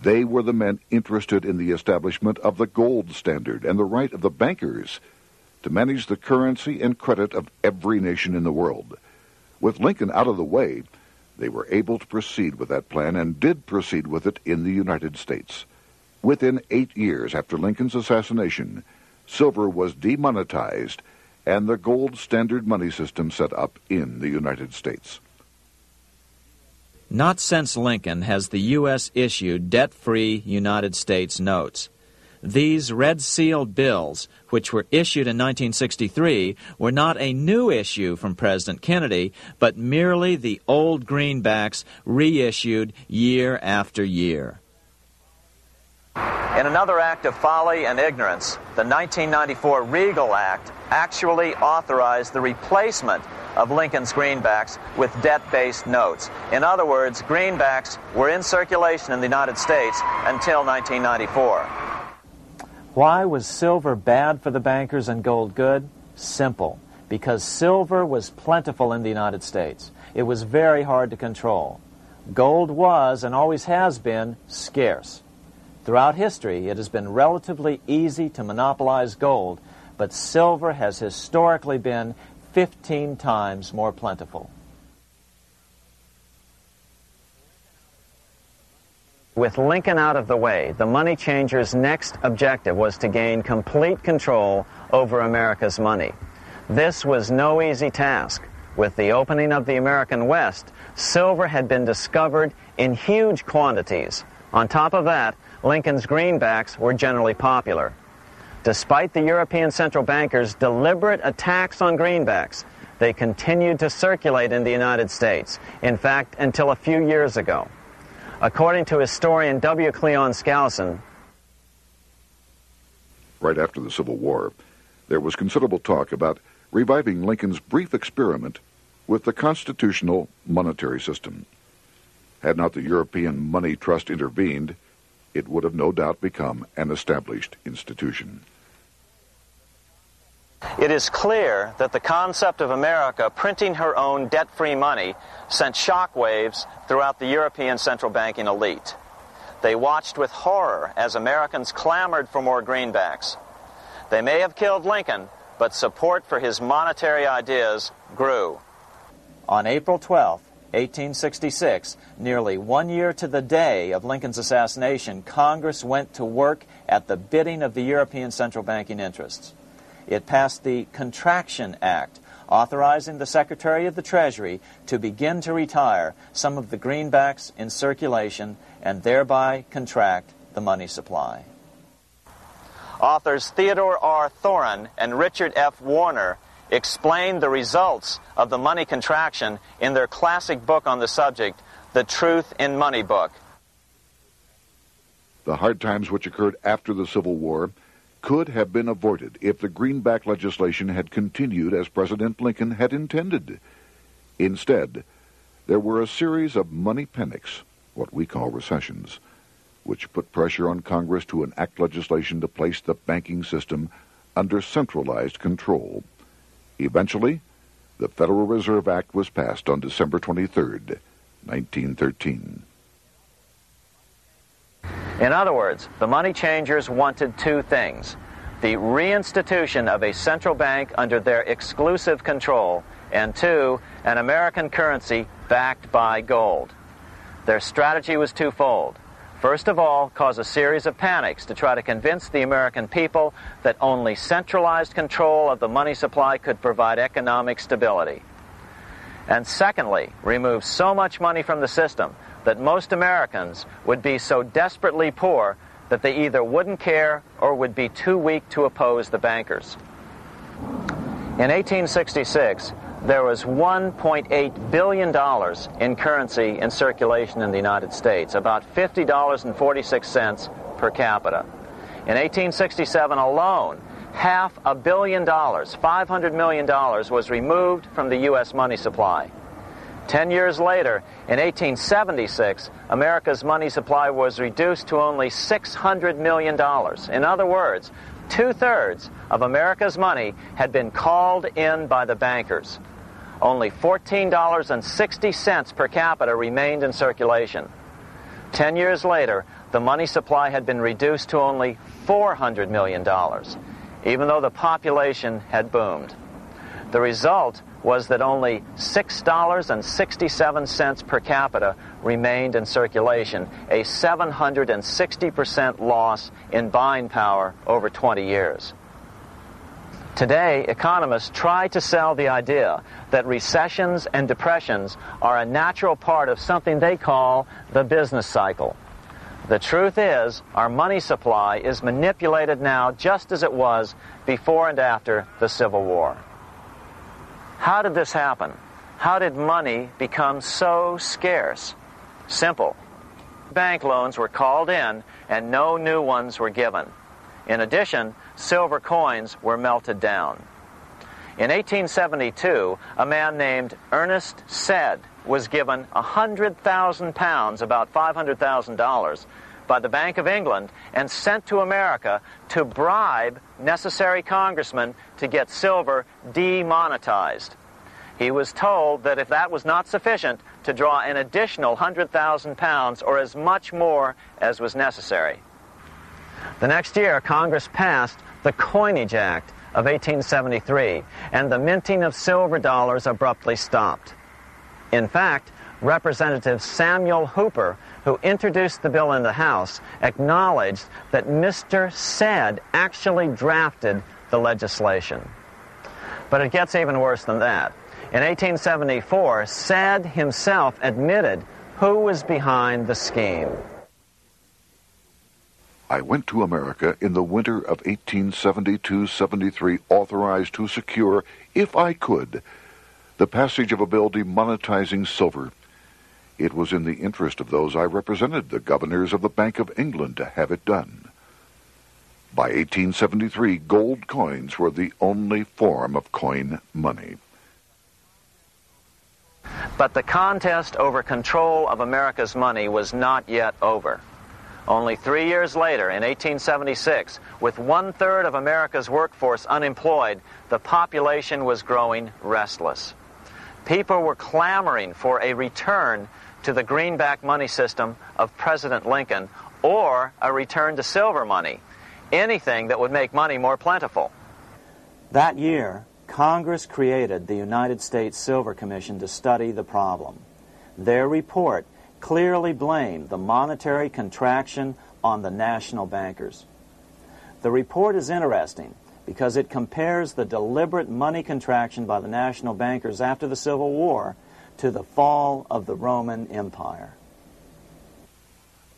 "They were the men interested in the establishment of the gold standard and the right of the bankers to manage the currency and credit of every nation in the world. With Lincoln out of the way, they were able to proceed with that plan and did proceed with it in the United States. Within 8 years after Lincoln's assassination, silver was demonetized and the gold standard money system set up in the United States." Not since Lincoln has the U.S. issued debt-free United States notes. These red-sealed bills, which were issued in 1963, were not a new issue from President Kennedy, but merely the old greenbacks reissued year after year. In another act of folly and ignorance, the 1994 Regal Act actually authorized the replacement of Lincoln's greenbacks with debt-based notes. In other words, greenbacks were in circulation in the United States until 1994. Why was silver bad for the bankers and gold good? Simple. Because silver was plentiful in the United States. It was very hard to control. Gold was, and always has been, scarce. Throughout history, it has been relatively easy to monopolize gold, but silver has historically been 15 times more plentiful. With Lincoln out of the way, the money changers' next objective was to gain complete control over America's money. This was no easy task. With the opening of the American West, silver had been discovered in huge quantities. On top of that, Lincoln's greenbacks were generally popular. Despite the European central bankers' deliberate attacks on greenbacks, they continued to circulate in the United States, in fact, until a few years ago. According to historian W. Cleon Skousen, right after the Civil War, there was considerable talk about reviving Lincoln's brief experiment with the constitutional monetary system. Had not the European Money Trust intervened, it would have no doubt become an established institution. it is clear that the concept of America printing her own debt-free money sent shockwaves throughout the European central banking elite. They watched with horror as Americans clamored for more greenbacks. They may have killed Lincoln, but support for his monetary ideas grew. On April 12, 1866, nearly 1 year to the day of Lincoln's assassination, Congress went to work at the bidding of the European central banking interests. It passed the Contraction Act, authorizing the Secretary of the Treasury to begin to retire some of the greenbacks in circulation and thereby contract the money supply. Authors Theodore R. Thorin and Richard F. Warner explained the results of the money contraction in their classic book on the subject, The Truth in Money Book. The hard times which occurred after the Civil War could have been avoided if the greenback legislation had continued as President Lincoln had intended. Instead, there were a series of money panics, what we call recessions, which put pressure on Congress to enact legislation to place the banking system under centralized control. Eventually, the Federal Reserve Act was passed on December 23, 1913. In other words, the money changers wanted two things: the reinstitution of a central bank under their exclusive control, and two, an American currency backed by gold. Their strategy was twofold. First of all, cause a series of panics to try to convince the American people that only centralized control of the money supply could provide economic stability. And secondly, remove so much money from the system that most Americans would be so desperately poor that they either wouldn't care or would be too weak to oppose the bankers. In 1866, there was $1.8 billion in currency in circulation in the United States, about $50.46 per capita. In 1867 alone, $500 million, $500 million, was removed from the U.S. money supply. 10 years later, in 1876, America's money supply was reduced to only $600 million. In other words, 2/3 of America's money had been called in by the bankers. Only $14.60 per capita remained in circulation. 10 years later, the money supply had been reduced to only $400 million, even though the population had boomed. The result was that only $6.67 per capita remained in circulation, a 760% loss in buying power over 20 years. Today, economists try to sell the idea that recessions and depressions are a natural part of something they call the business cycle. The truth is, our money supply is manipulated now just as it was before and after the Civil War. How did this happen? How did money become so scarce? Simple. Bank loans were called in and no new ones were given. In addition, silver coins were melted down. In 1872, a man named Ernest Sed was given 100,000 pounds, about $500,000, by the Bank of England and sent to America to bribe necessary congressmen to get silver demonetized. He was told that if that was not sufficient, to draw an additional 100,000 pounds or as much more as was necessary. The next year, Congress passed the Coinage Act of 1873, and the minting of silver dollars abruptly stopped. In fact, Representative Samuel Hooper, who introduced the bill in the House, acknowledged that Mr. Sed actually drafted the legislation. But it gets even worse than that. In 1874, Sed himself admitted who was behind the scheme. I went to America in the winter of 1872-73, authorized to secure, if I could, the passage of a bill demonetizing silver. It was in the interest of those I represented, the governors of the Bank of England, to have it done. By 1873, gold coins were the only form of coin money. But the contest over control of America's money was not yet over. Only 3 years later, in 1876, with 1/3 of America's workforce unemployed, the population was growing restless. People were clamoring for a return to the greenback money system of President Lincoln, or a return to silver money, anything that would make money more plentiful. That year, Congress created the United States Silver Commission to study the problem. Their report clearly blamed the monetary contraction on the national bankers. The report is interesting because it compares the deliberate money contraction by the national bankers after the Civil War to the fall of the Roman Empire.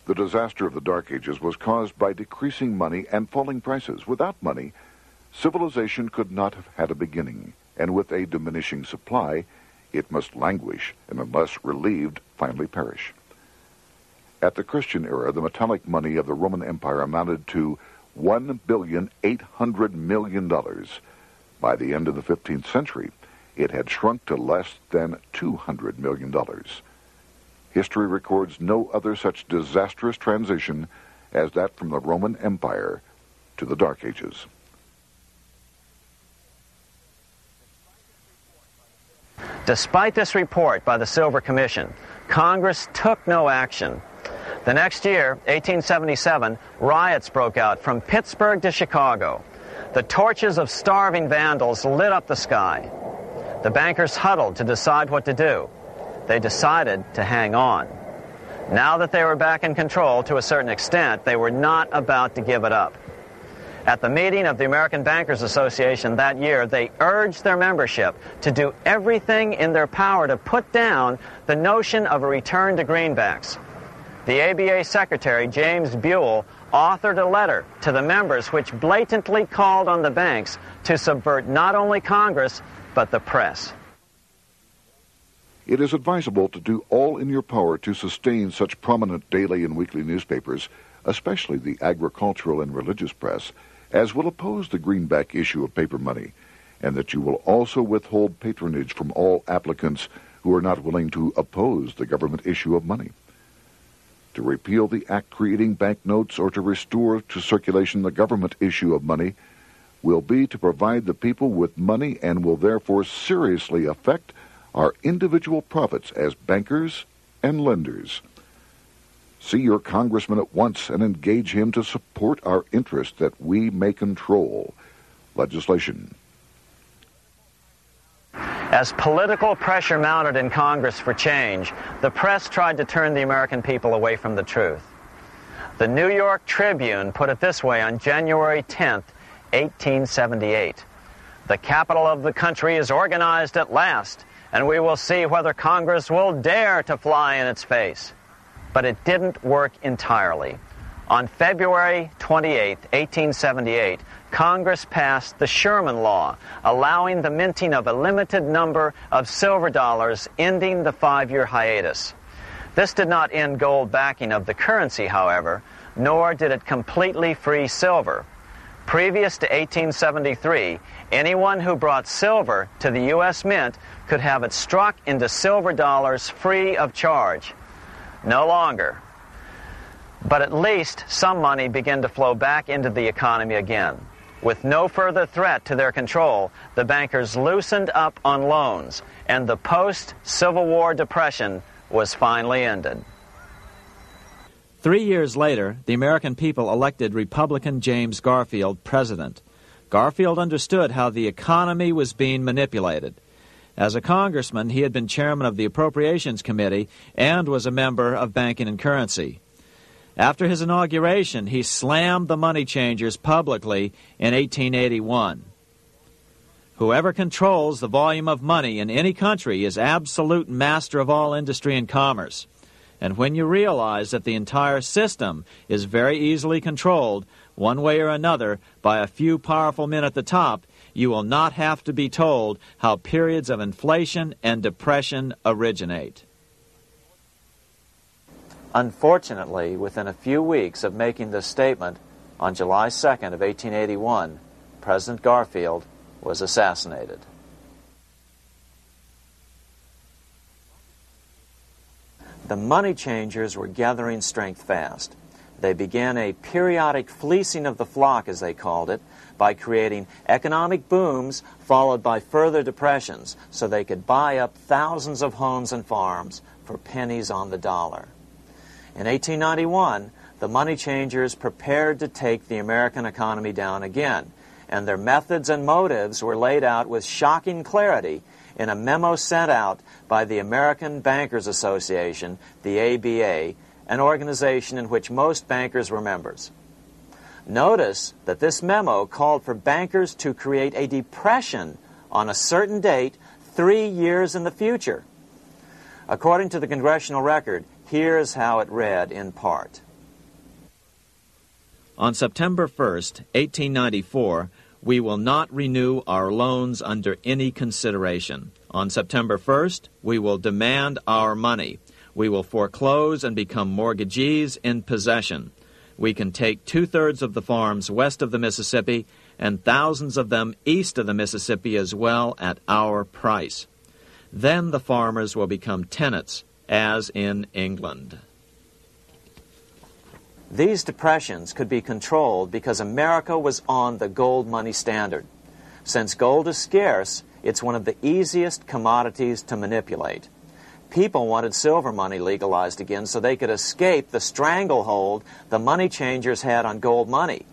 The disaster of the Dark Ages was caused by decreasing money and falling prices. Without money, civilization could not have had a beginning, and with a diminishing supply, it must languish, and unless relieved, finally perish. At the Christian era, the metallic money of the Roman Empire amounted to $1,800,000,000. By the end of the 15th century, it had shrunk to less than $200 million. History records no other such disastrous transition as that from the Roman Empire to the Dark Ages. Despite this report by the Silver Commission, Congress took no action. The next year, 1877, riots broke out from Pittsburgh to Chicago. The torches of starving vandals lit up the sky. The bankers huddled to decide what to do. They decided to hang on. Now that they were back in control to a certain extent, they were not about to give it up. At the meeting of the American Bankers Association that year, they urged their membership to do everything in their power to put down the notion of a return to greenbacks. The ABA Secretary, James Buell, authored a letter to the members which blatantly called on the banks to subvert not only Congress, but the press. It is advisable to do all in your power to sustain such prominent daily and weekly newspapers, especially the agricultural and religious press, as will oppose the greenback issue of paper money, and that you will also withhold patronage from all applicants who are not willing to oppose the government issue of money. To repeal the act creating banknotes or to restore to circulation the government issue of money will be to provide the people with money and will therefore seriously affect our individual profits as bankers and lenders. See your congressman at once and engage him to support our interest that we may control legislation. As political pressure mounted in Congress for change, the press tried to turn the American people away from the truth. The New York Tribune put it this way on January 10th, 1878. "The capital of the country is organized at last, and we will see whether Congress will dare to fly in its face." But it didn't work entirely. On February 28, 1878, Congress passed the Sherman Law, allowing the minting of a limited number of silver dollars, ending the 5-year hiatus. This did not end gold backing of the currency, however, nor did it completely free silver. Previous to 1873, anyone who brought silver to the U.S. Mint could have it struck into silver dollars free of charge. No longer. But at least some money began to flow back into the economy again. With no further threat to their control, the bankers loosened up on loans, and the post-Civil War depression was finally ended. 3 years later, the American people elected Republican James Garfield president. Garfield understood how the economy was being manipulated. As a congressman, he had been chairman of the Appropriations Committee and was a member of Banking and Currency. After his inauguration, he slammed the money changers publicly in 1881. Whoever controls the volume of money in any country is absolute master of all industry and commerce. And when you realize that the entire system is very easily controlled, one way or another, by a few powerful men at the top, you will not have to be told how periods of inflation and depression originate. Unfortunately, within a few weeks of making this statement, on July 2nd of 1881, President Garfield was assassinated. The money changers were gathering strength fast. They began a periodic fleecing of the flock, as they called it, by creating economic booms followed by further depressions so they could buy up thousands of homes and farms for pennies on the dollar. In 1891, the money changers prepared to take the American economy down again, and their methods and motives were laid out with shocking clarity in a memo sent out by the American Bankers Association, the ABA, an organization in which most bankers were members. Notice that this memo called for bankers to create a depression on a certain date 3 years in the future. According to the Congressional Record, here's how it read in part. On September 1st, 1894, we will not renew our loans under any consideration. On September 1st, we will demand our money. We will foreclose and become mortgagees in possession. We can take 2/3 of the farms west of the Mississippi and thousands of them east of the Mississippi as well at our price. Then the farmers will become tenants, as in England. These depressions could be controlled because America was on the gold money standard. Since gold is scarce, it's one of the easiest commodities to manipulate. People wanted silver money legalized again so they could escape the stranglehold the money changers had on gold money.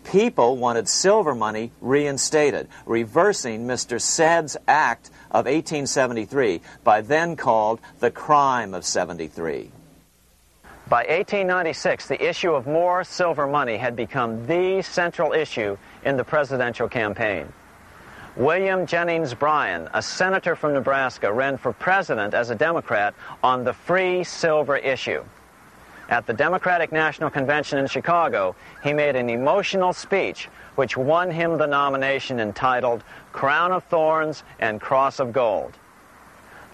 People wanted silver money reinstated, reversing Mr. Said's Act of 1873, by then called the Crime of 73. By 1896, the issue of more silver money had become the central issue in the presidential campaign. William Jennings Bryan, a senator from Nebraska, ran for president as a Democrat on the free silver issue. At the Democratic National Convention in Chicago, he made an emotional speech which won him the nomination entitled Crown of Thorns and Cross of Gold.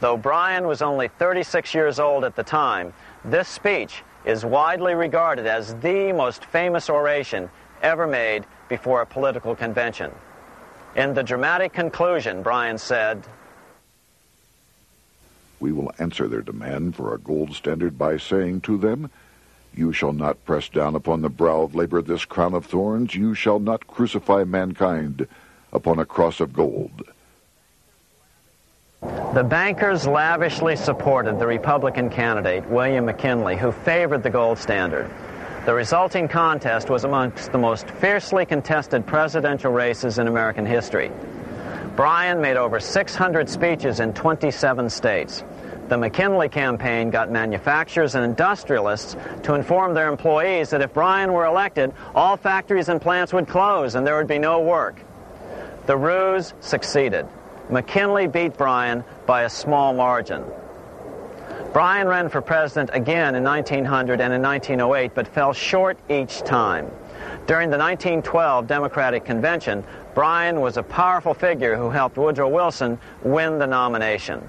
Though Bryan was only 36 years old at the time, this speech is widely regarded as the most famous oration ever made before a political convention. In the dramatic conclusion, Bryan said, "We will answer their demand for a gold standard by saying to them, you shall not press down upon the brow of labor this crown of thorns. You shall not crucify mankind upon a cross of gold." The bankers lavishly supported the Republican candidate, William McKinley, who favored the gold standard. The resulting contest was amongst the most fiercely contested presidential races in American history. Bryan made over 600 speeches in 27 states. The McKinley campaign got manufacturers and industrialists to inform their employees that if Bryan were elected, all factories and plants would close and there would be no work. The ruse succeeded. McKinley beat Bryan by a small margin. Bryan ran for president again in 1900 and in 1908, but fell short each time. During the 1912 Democratic Convention, Bryan was a powerful figure who helped Woodrow Wilson win the nomination.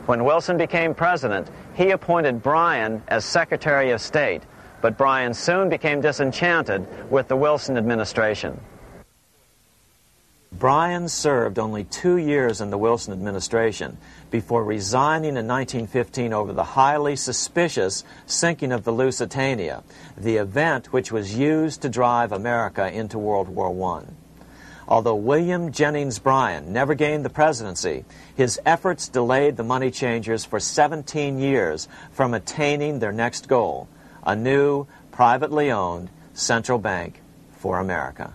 When Wilson became president, he appointed Bryan as Secretary of State, but Bryan soon became disenchanted with the Wilson administration. Bryan served only 2 years in the Wilson administration before resigning in 1915 over the highly suspicious sinking of the Lusitania, the event which was used to drive America into World War I. Although William Jennings Bryan never gained the presidency, his efforts delayed the money changers for 17 years from attaining their next goal, a new, privately owned central bank for America.